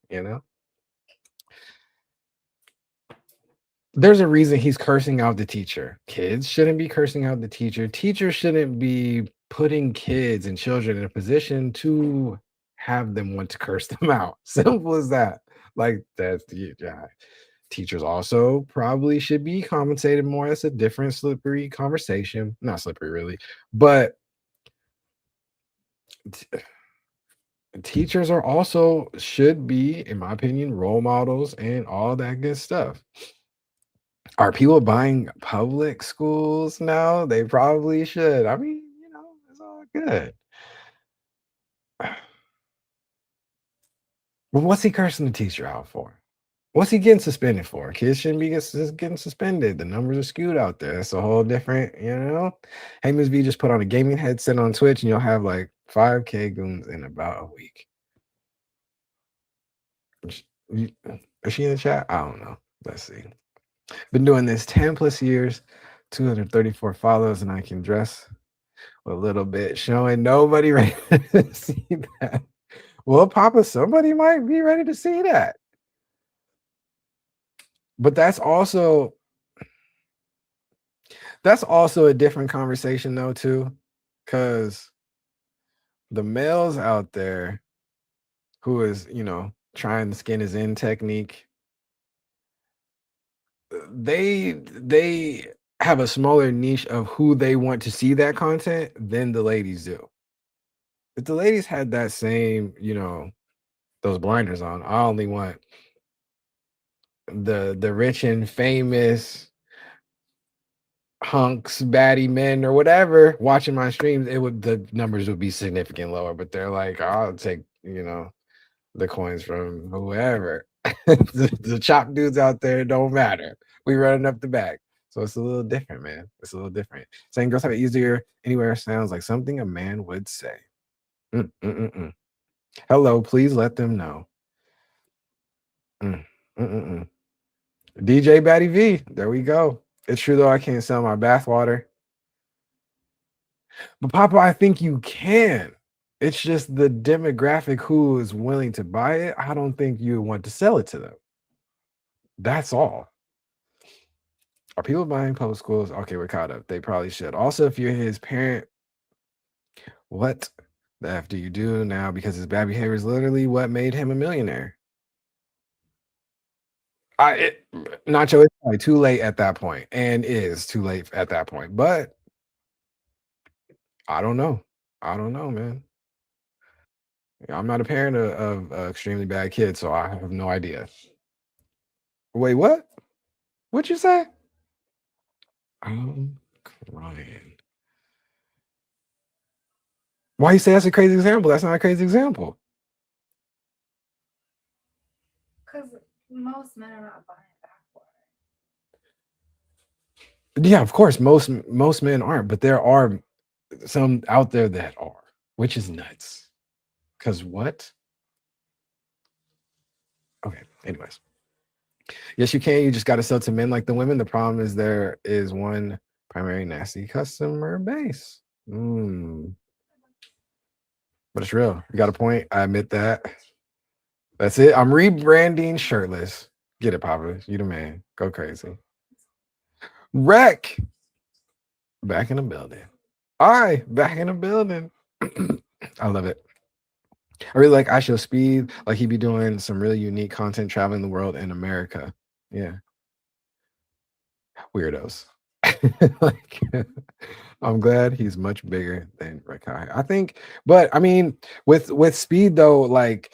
There's a reason he's cursing out the teacher. Kids shouldn't be cursing out the teacher. Teachers shouldn't be putting kids and children in a position to have them want to curse them out. Simple as that. Like that's the yeah. Teachers also probably should be compensated more. That's a different slippery conversation. Not slippery really, but teachers are also should be, in my opinion, role models and all that good stuff. Are people buying public schools now? They probably should. I mean, it's all good. Well, what's he cursing the teacher out for? What's he getting suspended for? Kids shouldn't be getting suspended. The numbers are skewed out there. That's a whole different, Hey, Ms. V just put on a gaming headset on Twitch and you'll have like 5K goons in about a week. Is she in the chat? I don't know. Let's see. Been doing this 10 plus years, 234 follows, and I can dress a little bit, showing nobody ready to see that. Well, Papa, somebody might be ready to see that. But that's also a different conversation though, too, because the males out there who is, trying the skin is in technique, they have a smaller niche of who they want to see that content than the ladies do. If the ladies had that same, those blinders on, I only want the rich and famous hunks, baddie men, or whatever watching my streams, the numbers would be significant lower. But they're like, I'll take, the coins from whoever. the chop dudes out there don't matter. We running up the back. So it's a little different, man. It's a little different. Saying girls have it easier anywhere sounds like something a man would say. Mm, mm, mm, mm. Hello, please let them know. Mm, mm, mm, mm. DJ Batty V. There we go. It's true though, I can't sell my bathwater. But Papa, I think you can. It's just the demographic who is willing to buy it. I don't think you want to sell it to them. That's all. Are people buying public schools? Okay, we're caught up. They probably should. Also, if you're his parent, what the F do you do now? Because his bad behavior is literally what made him a millionaire. Nacho, it's probably too late at that point, and is too late at that point. But I don't know. I don't know, man. I'm not a parent of extremely bad kids, so I have no idea. Wait, what? What'd you say? I'm crying. Why you say that's a crazy example? That's not a crazy example. Because most men are not buying backwater. Yeah, of course, most men aren't, but there are some out there that are, which is nuts. Cause what? Okay, anyways. Yes, you can. You just got to sell to men like the women. The problem is there is one primary nasty customer base. But it's real. You got a point. I admit that. That's it. I'm rebranding shirtless. Get it, Papa. You the man. Go crazy. Wreck. Back in the building. Back in the building. I love it. I really like I Show Speed. Like he be doing some really unique content traveling the world in America. Yeah. Weirdos. Like I'm glad he's much bigger than Rakai. I think, but I mean, with Speed though, like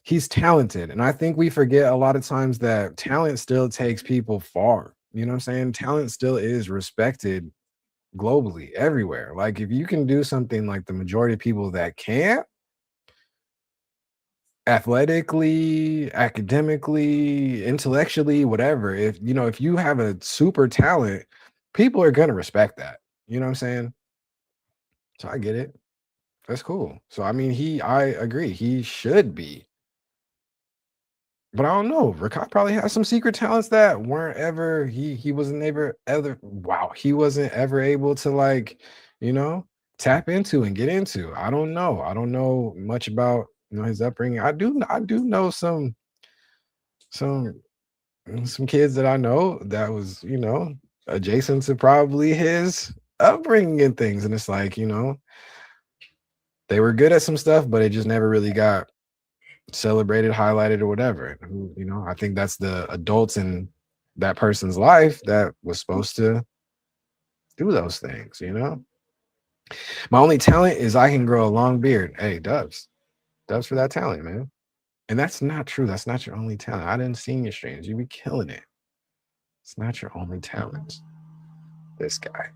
he's talented, and I think we forget a lot of times that talent still takes people far. You know what I'm saying? Talent still is respected globally, everywhere. Like if you can do something like the majority of people that can't, athletically, academically, intellectually, whatever, if you have a super talent, people are gonna respect that. You know what I'm saying? So I get it. That's cool. So I mean, I agree. He should be. But I don't know. Rakai probably has some secret talents that weren't ever he wasn't ever wow, he wasn't ever able to like, you know, tap into and get into. I don't know. I don't know much about his upbringing. I do know some some kids that I know that was, adjacent to probably his upbringing and things. And it's like, they were good at some stuff, but it just never really got celebrated, highlighted, or whatever. I think that's the adults in that person's life that was supposed to do those things. My only talent is I can grow a long beard. Hey, Dubs for that talent, man. And that's not true. That's not your only talent. I didn't see your streams. You be killing it. It's not your only talent. This guy.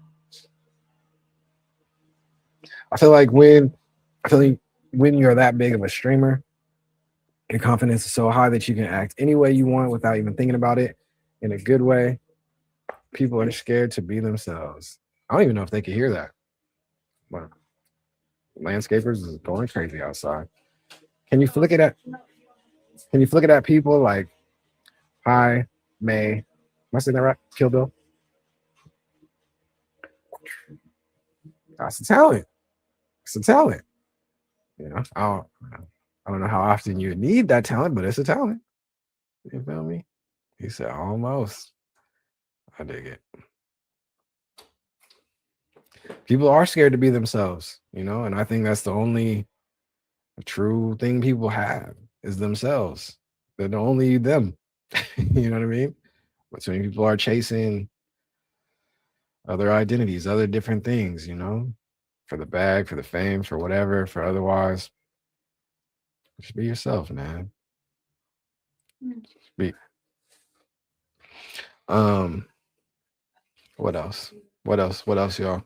I feel like when you're that big of a streamer, your confidence is so high that you can act any way you want without even thinking about it in a good way. People are scared to be themselves. I don't even know if they can hear that. But landscapers is going crazy outside. Can you flick it at people like hi, May? Am I saying that right? Kill Bill? That's a talent. It's a talent. I don't know how often you need that talent, but it's a talent. You feel me? He said almost. I dig it. People are scared to be themselves, and I think that's the only true thing people have is themselves. They're only them. You know what I mean? But so many people are chasing other identities, other different things, for the bag, for the fame, for whatever, for otherwise. Just be yourself, man. Mm. Be um what else? What else? What else, y'all?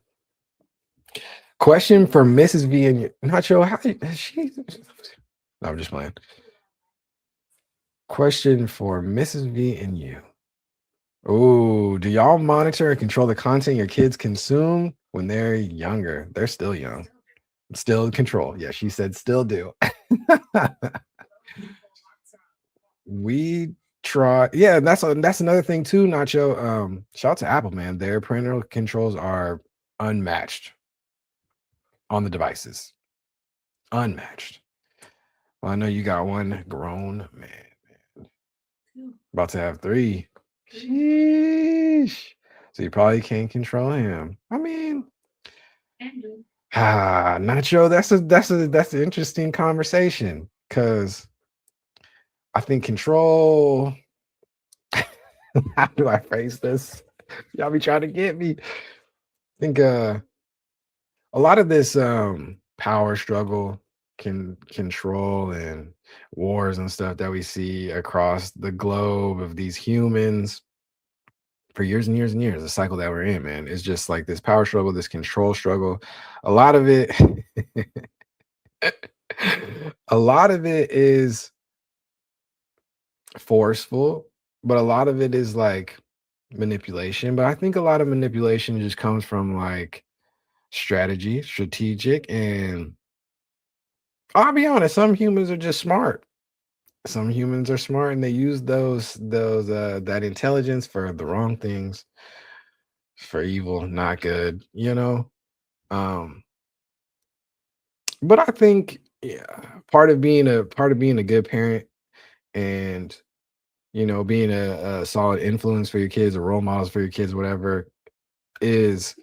Question for Mrs. V and not sure how she no, I'm just playing. Question for Mrs. V and you. Oh, do y'all monitor and control the content your kids consume when they're younger? They're still young. Still control. Yeah, she said still do. We try. Yeah, that's another thing too, Nacho. Shout out to Apple, man. Their parental controls are unmatched on the devices. Unmatched. Well, I know you got one grown man about to have three. Sheesh. So you probably can't control him. I mean, Nacho, that's an interesting conversation because I think control. How do I phrase this? Y'all be trying to get me. I think a lot of this power struggle can control and wars and stuff that we see across the globe of these humans for years and years and years, the cycle that we're in, man, is just like this power struggle, this control struggle. A lot of it, a lot of it is forceful, but a lot of it is like manipulation. But I think a lot of manipulation just comes from like strategic, and I'll be honest, some humans are just smart. Some humans are smart and they use those that intelligence for the wrong things, for evil, not good. Um, but I think yeah, part of being a good parent and being a solid influence for your kids or role models for your kids, whatever, is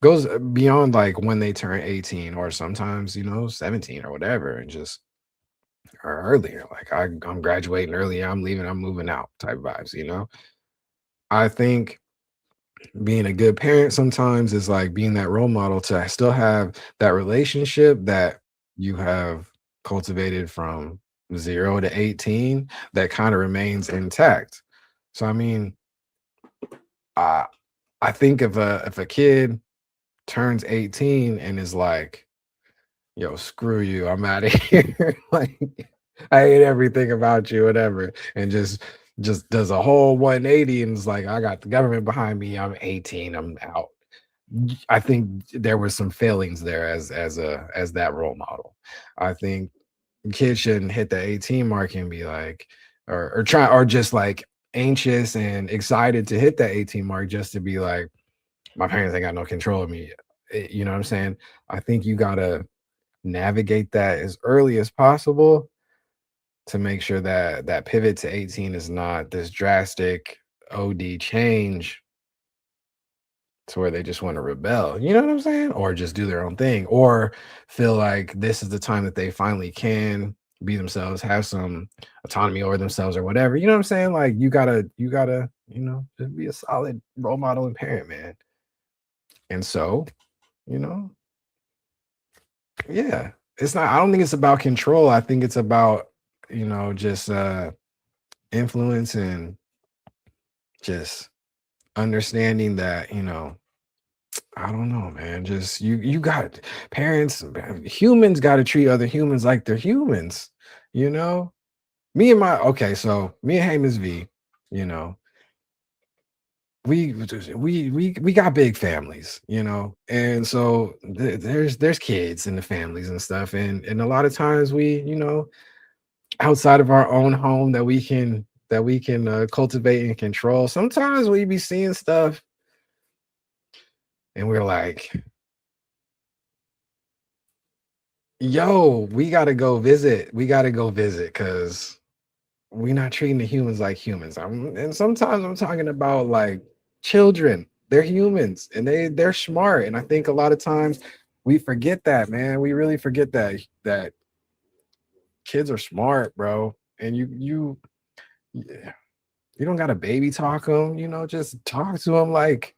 goes beyond like when they turn 18 or sometimes 17 or whatever, and just or earlier. Like I'm graduating early, I'm leaving, I'm moving out type vibes. I think being a good parent sometimes is like being that role model to still have that relationship that you have cultivated from 0 to 18 that kind of remains intact. So I mean, I I think if a kid turns 18 and is like, yo, screw you, I'm out of here. Like, I hate everything about you, whatever. And just does a whole 180 and is like, I got the government behind me. I'm 18, I'm out. I think there were some failings there as that role model. I think kids shouldn't hit the 18 mark and be like, or try or just like anxious and excited to hit that 18 mark just to be like, my parents ain't got no control of me. You know what I'm saying? I think you gotta navigate that as early as possible to make sure that that pivot to 18 is not this drastic OD change to where they just want to rebel. You know what I'm saying? Or just do their own thing, or feel like this is the time that they finally can be themselves, have some autonomy over themselves or whatever. You know what I'm saying? Like you gotta, just be a solid role model and parent, man. And so, you know, yeah, it's not, I don't think it's about control. I think it's about, just influence and just understanding that, I don't know, man. Just you got parents, humans got to treat other humans like they're humans, you know? Me and my okay, so me and Hamus V, you know, we got big families, and so there's kids in the families and stuff, and a lot of times we, outside of our own home that we can cultivate and control. Sometimes we be seeing stuff and we're like, yo, we gotta go visit. We gotta go visit because we're not treating the humans like humans. And sometimes I'm talking about like children. They're humans and they're smart. And I think a lot of times we forget that, man. We really forget that kids are smart, bro. And yeah, you don't gotta baby talk them, just talk to them like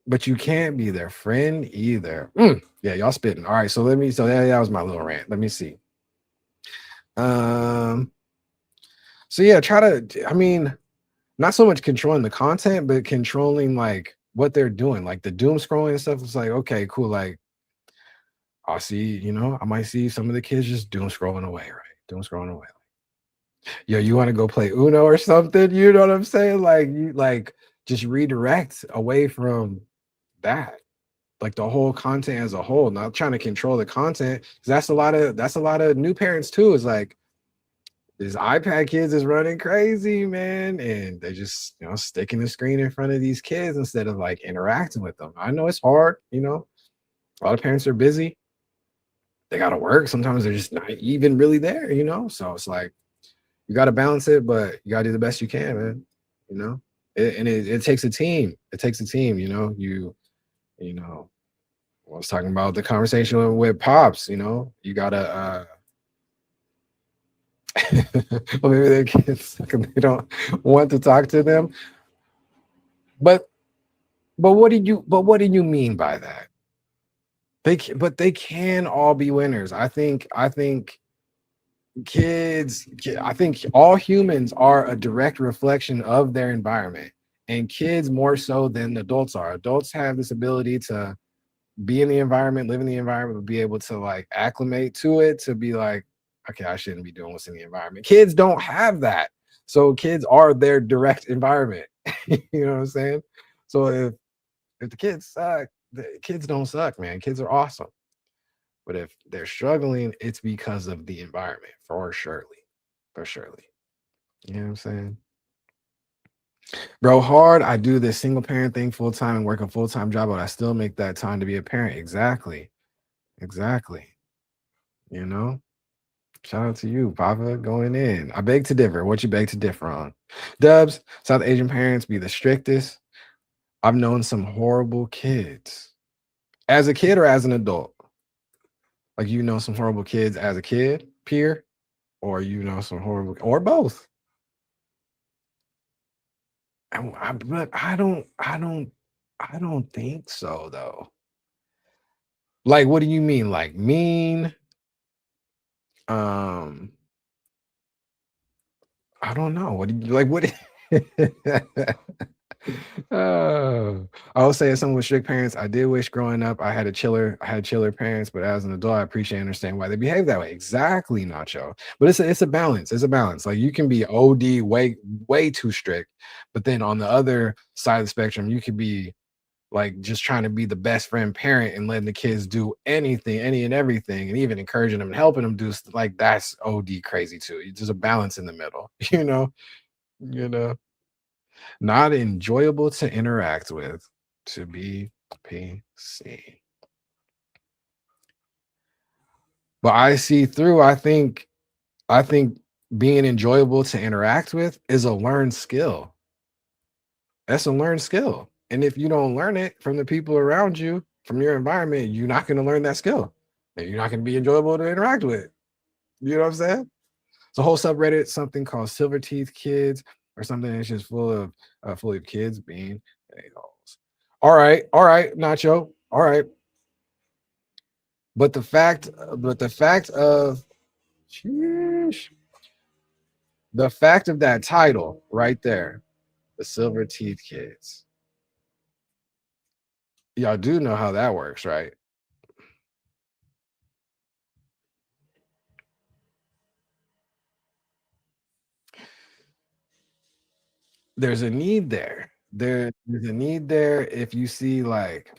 But you can't be their friend either. Yeah, y'all spitting. All right, so that was my little rant. Let me see. Um, so yeah, I mean, not so much controlling the content, but controlling like what they're doing, like the doom scrolling and stuff. It's like, okay, cool. Like I'll see, I might see some of the kids just doom scrolling away, right? Doom scrolling away. Yo, you want to go play Uno or something? You know what I'm saying? Like you like just redirect away from that. Like the whole content as a whole, not trying to control the content. 'Cause that's a lot of new parents too. Is like these iPad kids is running crazy, man. And they just, sticking the screen in front of these kids instead of like interacting with them. I know it's hard, a lot of parents are busy. They gotta work. Sometimes they're just not even really there. So it's like you gotta balance it, but you gotta do the best you can, man. You know, it takes a team. It takes a team. You know. I was talking about the conversation with pops. You gotta. Well, maybe their kids they don't want to talk to them. But what do you mean by that? They can all be winners. I think all humans are a direct reflection of their environment, and kids more so than adults are. Adults have this ability to be in the environment, live in the environment, but be able to like acclimate to it, to be like, okay, I shouldn't be doing what's in the environment. Kids don't have that. So kids are their direct environment. You know what I'm saying? So if the kids suck, the kids don't suck, man. Kids are awesome. But if they're struggling, it's because of the environment, for surely. For surely. You know what I'm saying? Bro, hard. I do this single parent thing full time and work a full time job, but I still make that time to be a parent. Exactly. Exactly. You know? Shout out to you, Papa, going in. I beg to differ. What you beg to differ on? Dubs, South Asian parents be the strictest. I've known some horrible kids. As a kid or as an adult? Like you know some horrible kids as a kid, peer, or some horrible, or both. But I don't think so though. Like, what do you mean? Like mean? Um, I don't know. What do you like? What? I would say as someone with strict parents, I did wish growing up I had chiller parents, but as an adult, I appreciate and understand why they behave that way. Exactly, Nacho. But it's a balance. It's a balance. Like you can be OD way, way too strict, but then on the other side of the spectrum, you could be like just trying to be the best friend parent and letting the kids do anything, any and everything, and even encouraging them and helping them do like that's OD crazy too. There's a balance in the middle, you know. Not enjoyable to interact with, to be PC. But I see through, I think being enjoyable to interact with is a learned skill. That's a learned skill. And if you don't learn it from the people around you, from your environment, you're not going to learn that skill. And you're not going to be enjoyable to interact with. You know what I'm saying? It's a whole subreddit, something called Silver Teeth Kids, or something that's just full of kids being a-holes. All right, Nacho. All right. But the fact of sheesh, the fact of that title right there, the Silver Teeth Kids. Y'all do know how that works, right? There's a need there. There's a need there if you see like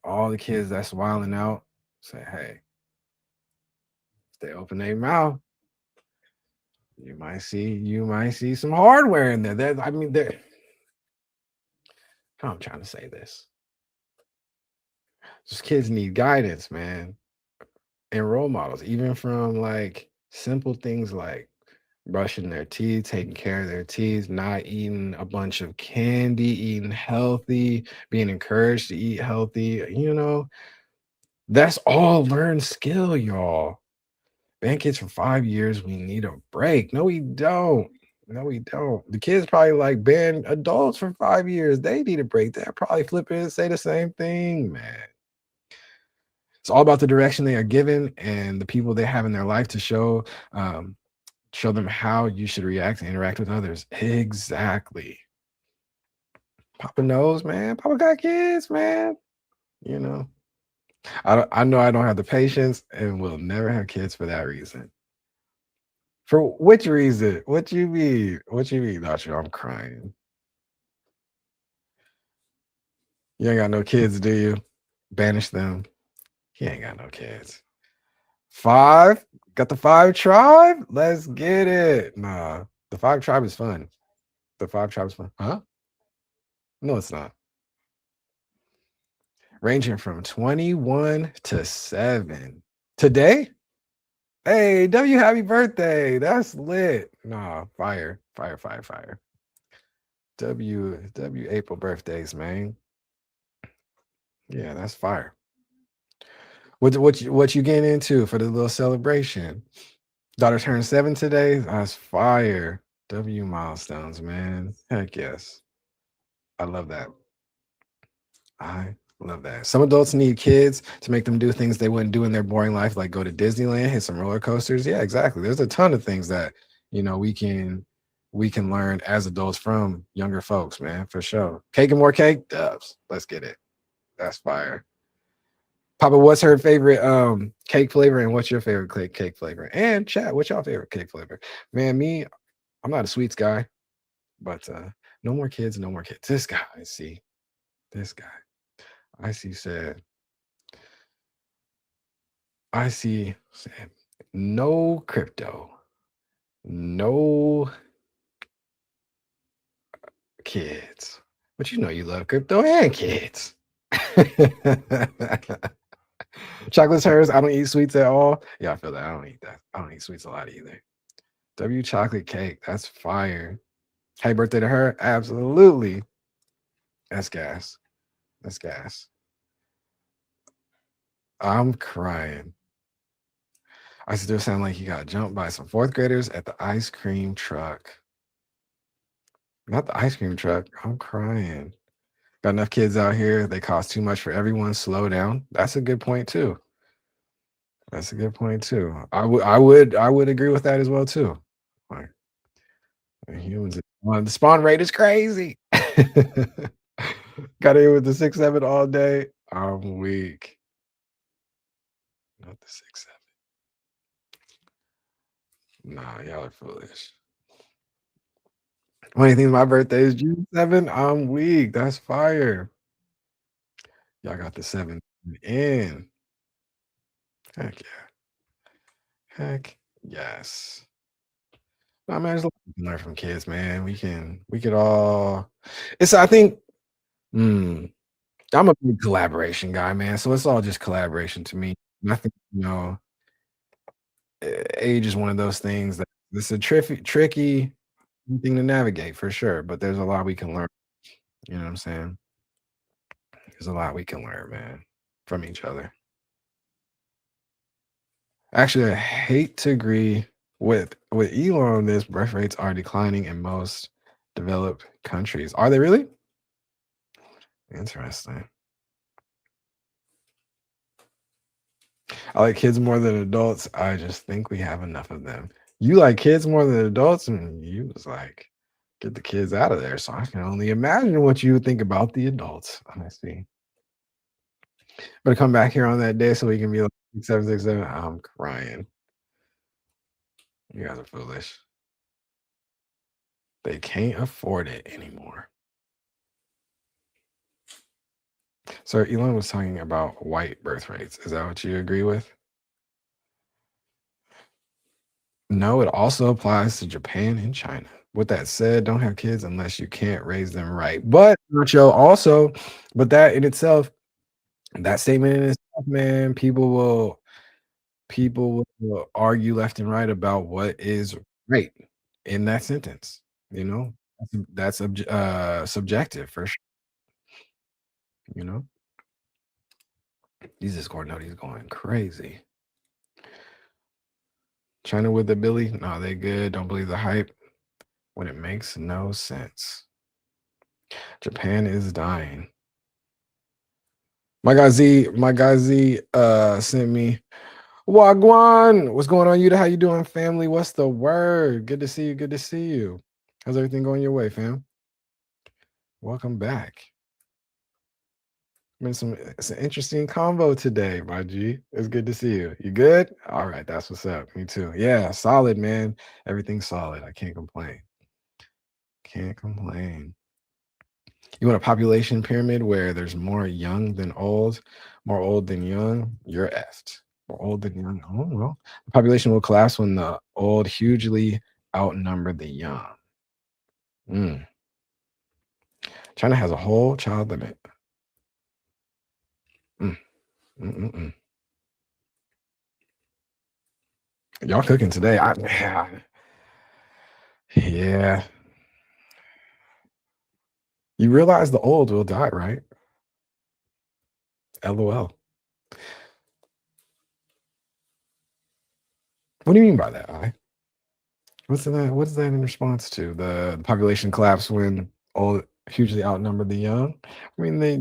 all the kids that's wilding out, say, hey, if they open their mouth, you might see some hardware in there. I mean, how I'm trying to say this. Just kids need guidance, man, and role models, even from like simple things like brushing their teeth, taking care of their teeth, not eating a bunch of candy, eating healthy, being encouraged to eat healthy. That's all learned skill, y'all. Been kids for 5 years, we need a break. No, we don't. No, we don't. The kids probably like been adults for 5 years. They need a break. They're probably flipping and say the same thing, man. It's all about the direction they are given and the people they have in their life to um, show them how you should react and interact with others. Exactly. Papa knows, man. Papa got kids, man. You know, I know I don't have the patience and will never have kids for that reason. For which reason? What you mean? What you mean, Nacho? I'm crying. You ain't got no kids, do you? Banish them. He ain't got no kids. Five? Got the five tribe? Let's get it. Nah, the five tribe is fun. The five tribe is fun. Huh? No, it's not. Ranging from 21 to 7. Today? Hey, W, happy birthday. That's lit. Nah, fire, fire, fire, fire. W April birthdays, man. Yeah, that's fire. What you getting into for the little celebration? Daughter turned 7 today. That's fire. W milestones, man. Heck yes. I love that. I love that. Some adults need kids to make them do things they wouldn't do in their boring life, like go to Disneyland, hit some roller coasters. Yeah, exactly. There's a ton of things that we can learn as adults from younger folks, man, for sure. Cake and more cake, dubs. Let's get it. That's fire. Papa, what's her favorite cake flavor, and what's your favorite cake flavor? And chat, what's your favorite cake flavor? Man, me, I'm not a sweets guy, but no more kids, no more kids. This guy, I see. This guy. I see said, I see said, no crypto, no kids. But you know you love crypto and kids. Chocolate's hers. I don't eat sweets at all. Yeah, I feel that. I don't eat that. I don't eat sweets a lot either. W chocolate cake. That's fire. Happy birthday to her. Absolutely. That's gas. That's gas. I'm crying. I still sound like he got jumped by some fourth graders at the ice cream truck. Not the ice cream truck. I'm crying. Got enough kids out here. They cost too much for everyone. Slow down. That's a good point too. That's a good point too. I would agree with that as well too. Like, humans, the spawn rate is crazy. Got in with the 6-7 all day. I'm weak. Not the 6-7. Nah, y'all are foolish. Funny thing, my birthday is June 7. I'm weak. That's fire. Y'all got the 7 in. Heck yeah. Heck yes. Nah, man, there's a lot we can learn from kids, man. We could all I think, mm, I'm a big collaboration guy, man. So it's all just collaboration to me. And I think, age is one of those things that it's a tricky thing to navigate for sure. But there's a lot we can learn. You know what I'm saying? There's a lot we can learn, man, from each other. Actually, I hate to agree with Elon on this. Birth rates are declining in most developed countries. Are they really? Interesting. I like kids more than adults. I just think we have enough of them. You like kids more than adults, and you was like, get the kids out of there. So I can only imagine what you would think about the adults. I see. But come back here on that day so we can be like 767. I'm crying. You guys are foolish. They can't afford it anymore. So Elon was talking about white birth rates. Is that what you agree with? No, it also applies to Japan and China. With that said, don't have kids unless you can't raise them right. But Nacho also, but that in itself, that statement in itself, man, people will argue left and right about what is right in that sentence. You know, that's subjective for sure. You know, he's just going, no, he's going crazy. China with the Billy, no, they good. Don't believe the hype. when it makes no sense. Japan is dying. My guy Z sent me Wagwan. What's going on, you? How you doing, family? What's the word? Good to see you. Good to see you. How's everything going your way, fam? Welcome back. It's an interesting combo today, my G. It's good to see you. You good? All right, that's what's up. Me too. Yeah, solid, man. Everything's solid. I can't complain. Can't complain. You want a population pyramid where there's more young than old, more old than young? You're effed. More old than young. Oh well. The population will collapse when the old hugely outnumber the young. Mm. China has a whole child limit. Mm. Mm-mm-mm. Y'all cooking today? Yeah. You realize the old will die, right? LOL. What do you mean by that? What's that? What's that in response to? The population collapse when old hugely outnumber the young? I mean, they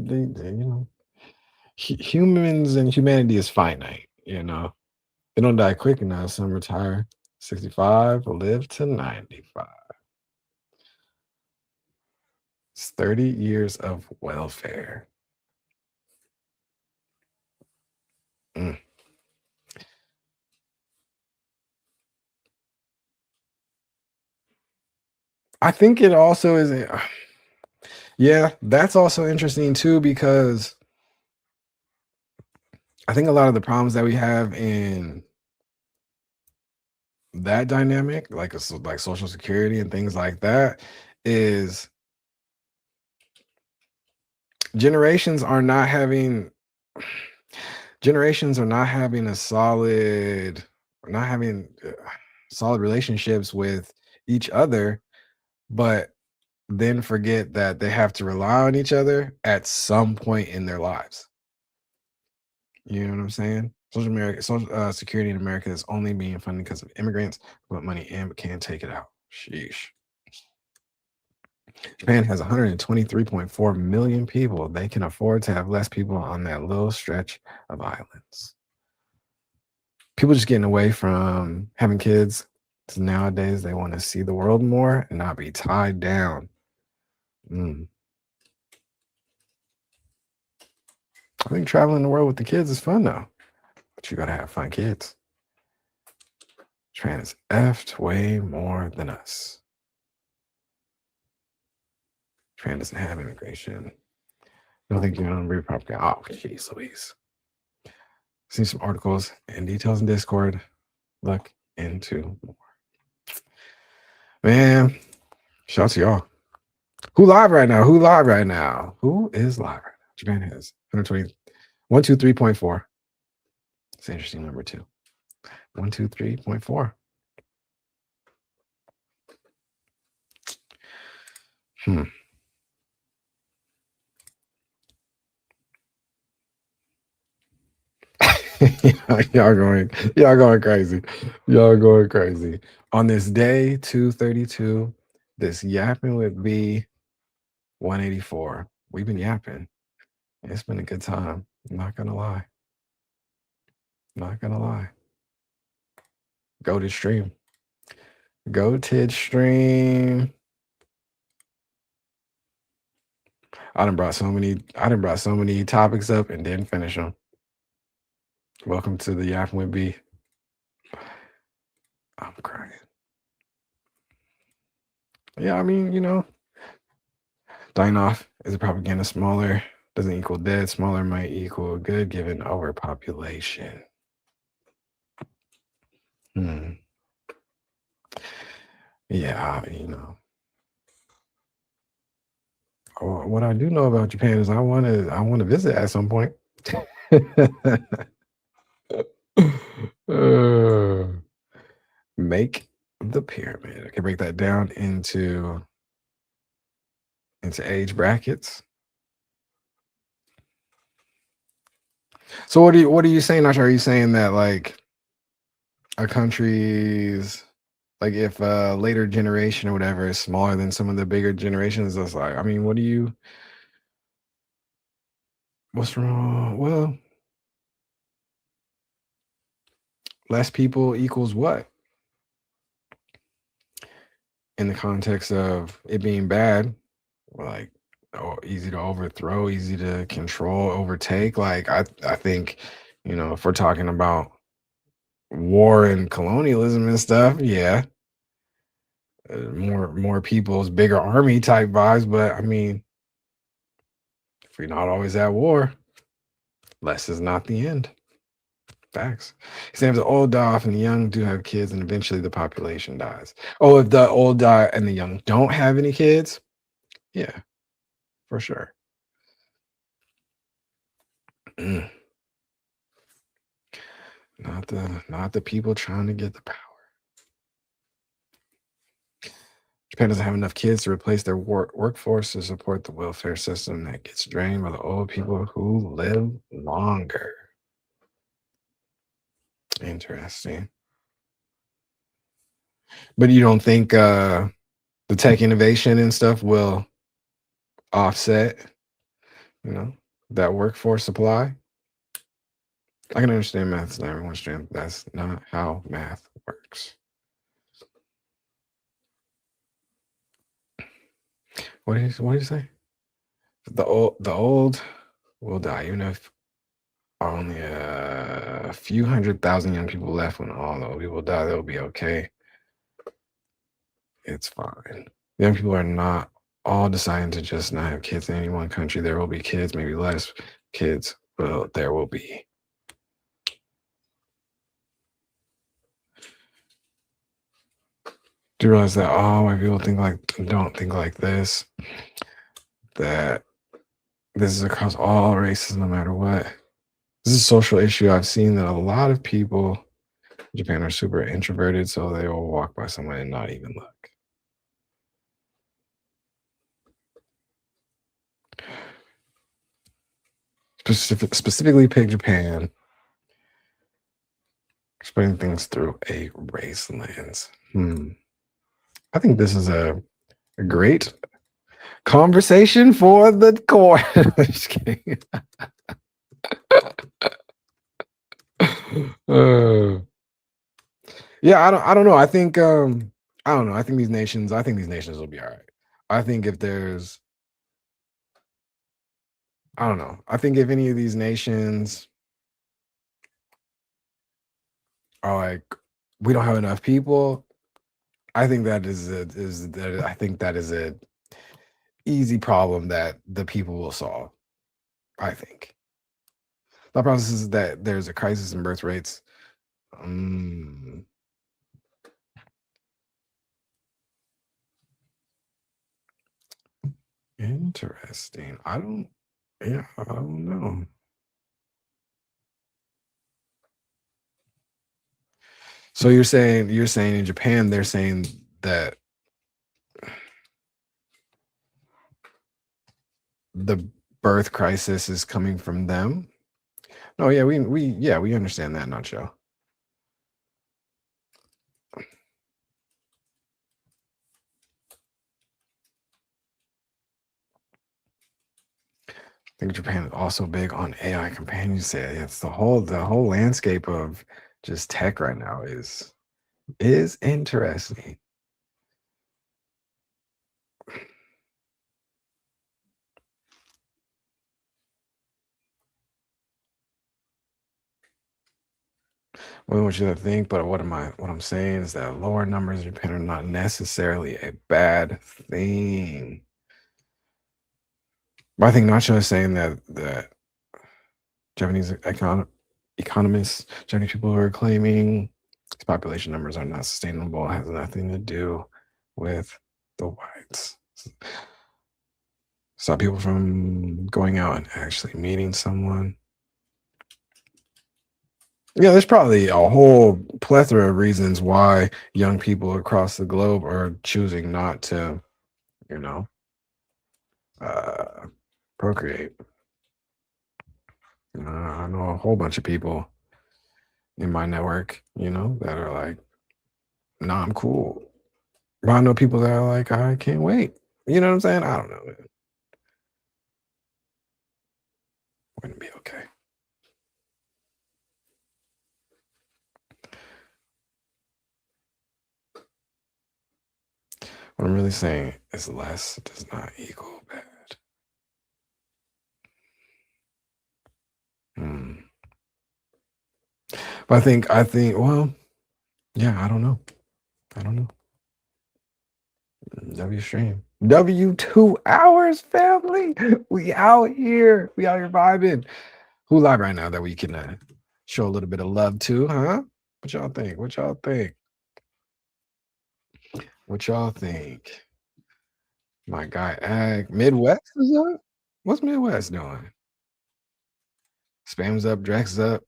humans and humanity is finite. They don't die quick enough. Some retire 65, live to 95. It's 30 years of welfare. Mm. I think it also is. Yeah, that's also interesting too, because I think a lot of the problems that we have in that dynamic, like social security and things like that, is generations are not having generations are not having a solid, not having solid relationships with each other, but then forget that they have to rely on each other at some point in their lives. You know what I'm saying? Social security in America is only being funded because of immigrants who put money in but can't take it out. Sheesh. Japan has 123.4 million people. They can afford to have less people on that little stretch of islands. People just getting away from having kids. So nowadays, they want to see the world more and not be tied down. I think traveling the world with the kids is fun, though. But you got to have fun kids. Japan is effed way more than us. Japan doesn't have immigration. I don't think you're on real property. Oh, jeez Louise. See some articles and details in Discord. Look into more. Man, shout out to y'all. Who live right now? Who live right now? Who is live right now? Japan has 120, 123.4. It's an interesting number too. 123.4. y'all going crazy. Y'all going crazy. On this day, 232, this yapping with YwB184. We've been yapping. It's been a good time. I'm not gonna lie. Not gonna lie. Go to stream. Go to stream. I done brought so many topics up and didn't finish them. Welcome to the Yapping with B. I'm crying. Yeah, I mean, dying off is a propaganda. Smaller doesn't equal dead. Smaller might equal good given overpopulation. Yeah, what I do know about Japan is I want to visit at some point. Make the pyramid. I can break that down into age brackets. So what are you saying, Nacho? Are you saying that like a country's Like if a later generation or whatever is smaller than some of the bigger generations, it's like, I mean, what's wrong? Well, less people equals what? In the context of it being bad, like, oh, easy to overthrow, easy to control, overtake. Like I think, if we're talking about war and colonialism and stuff, yeah, more people's bigger army type vibes. But I mean, if we're not always at war, less is not the end. Facts. Exams the old die off and the young do have kids, and eventually the population dies. Oh, if the old die and the young don't have any kids, yeah, for sure. Mm. Not the people trying to get the power. Japan doesn't have enough kids to replace their workforce to support the welfare system that gets drained by the old people who live longer. Interesting. But you don't think the tech innovation and stuff will offset, you know, that workforce supply? I can understand math's not everyone's strength. That's not how math works. What did you say? The old will die, even if only a few 100,000 young people left. When all the old people die, they'll be okay. It's fine. Young people are not all deciding to just not have kids in any one country. There will be kids, maybe less kids, but there will be. Do you realize that all white people don't think like this? That this is across all races, no matter what. This is a social issue. I've seen that a lot of people in Japan are super introverted, so they will walk by someone and not even look. Specifically, pick Japan, explaining things through a race lens. I think this is a great conversation for the core. Just kidding. Uh, yeah, I don't know. I don't know. I think these nations will be all right. I think if there's I don't know. I think if any of these nations are like, we don't have enough people, I think that is a easy problem that the people will solve. I think the process is that there's a crisis in birth rates. Um, Interesting. Yeah, I don't know. So you're saying in Japan they're saying that the birth crisis is coming from them? No, yeah, we understand that, not Joe. I think Japan is also big on AI companions. It's the whole landscape of just tech right now is interesting. Well, I want you to think, but what I'm saying is that lower numbers in Japan are not necessarily a bad thing. But I think Nacho is saying that Japanese economists, Japanese people who are claiming these population numbers are not sustainable has nothing to do with the whites. Stop people from going out and actually meeting someone. Yeah, there's probably a whole plethora of reasons why young people across the globe are choosing not to, you know, uh, procreate. I know a whole bunch of people in my network, that are like, Nah, I'm cool. But I know people that are like, I can't wait. You know what I'm saying? I don't know, man. We're gonna be okay. What I'm really saying is less does not equal bad. Hmm. But well, yeah, I don't know. I don't know. W stream. W 2 hours, family. We out here. We out here vibing. Who live right now that we can show a little bit of love to, huh? What y'all think? What y'all think? What y'all think? My guy Ag. Midwest is up? What's Midwest doing? Spam's up, Drex up.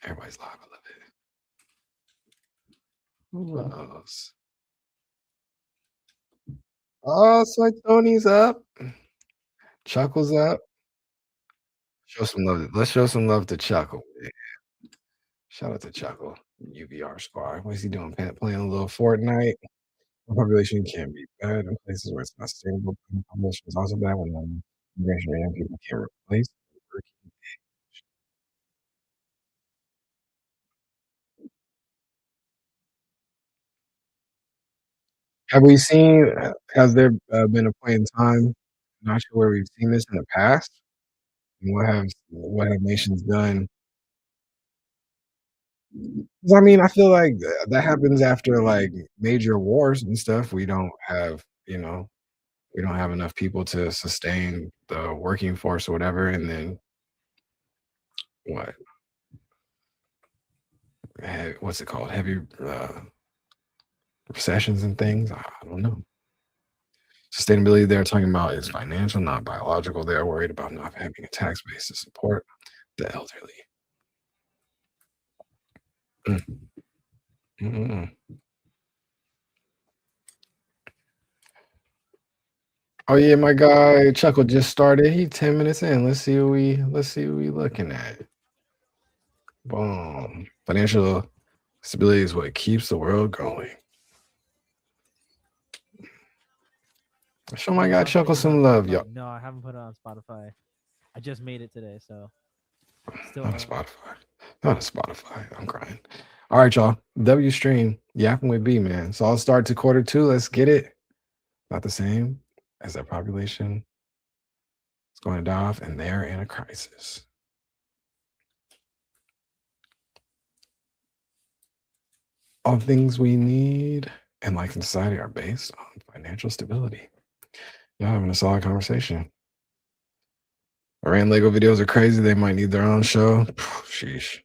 Everybody's live. I love it. Who else? Oh, Soy Tony's up. Chuckle's up. Show some love. Let's show some love to Chuckle. Man. Shout out to Chuckle. UVR squad. What's he doing? Playing a little Fortnite. Population can be bad in places where it's not stable. Population is also bad when immigration rate and people can't replace working. Have we seen? Has there been a point in time? Not sure where we've seen this in the past. And what have nations done? 'Cause I mean, I feel like that happens after like major wars and stuff. We don't have, we don't have enough people to sustain the working force or whatever. And then what? What's it called? Heavy recessions and things. I don't know. Sustainability they're talking about is financial, not biological. They're worried about not having a tax base to support the elderly. Mm, mm. Oh yeah, my guy Chuckle just started. He 10 minutes in. Let's see what we looking at. Boom. Financial stability is what keeps the world going. Show my guy Chuckle some love, yo. No, I haven't put it on Spotify. I just made it today, so still Not a Spotify. Not a Spotify. I'm crying. All right, y'all. W stream. Yapping with B, man. So I'll start to quarter 2. Let's get it. Not the same as their population. It's going to die off, and they're in a crisis. All things we need and life in society are based on financial stability. Y'all having a solid conversation. Iran Lego videos are crazy. They might need their own show. Sheesh.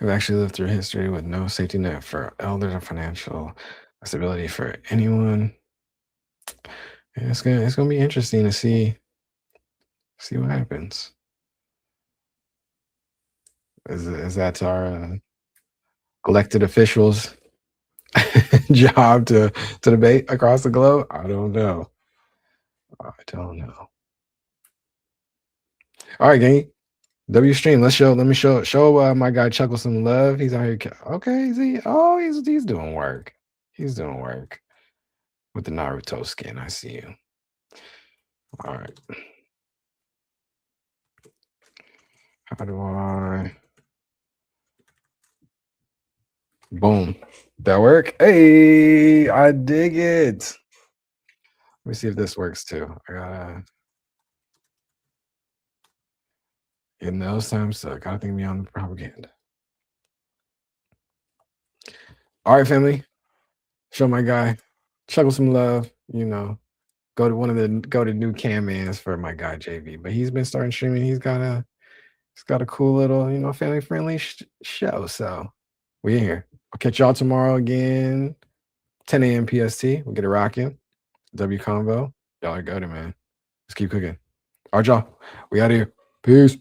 We've actually lived through history with no safety net for elders or financial stability for anyone. And it's gonna be interesting to see what happens. Is that our elected officials' job to debate across the globe? I don't know. I don't know. All right, gang. W stream. Let me show my guy Chuckle some love. He's out here. Okay, he's doing work. He's doing work with the Naruto skin. I see you. All right. How do I? Boom. That work? Hey, I dig it. Let me see if this works too. I gotta in those times suck. Gotta think beyond the propaganda. All right, family. Show my guy. Chuckle some love. Go to new cam mans for my guy JV. But he's been starting streaming. He's got a cool little, family friendly show. So we in here. I'll catch y'all tomorrow again, 10 a.m. PST. We'll get it rocking. W Convo. Y'all are good, man. Let's keep cooking. All right, y'all. We out of here. Peace.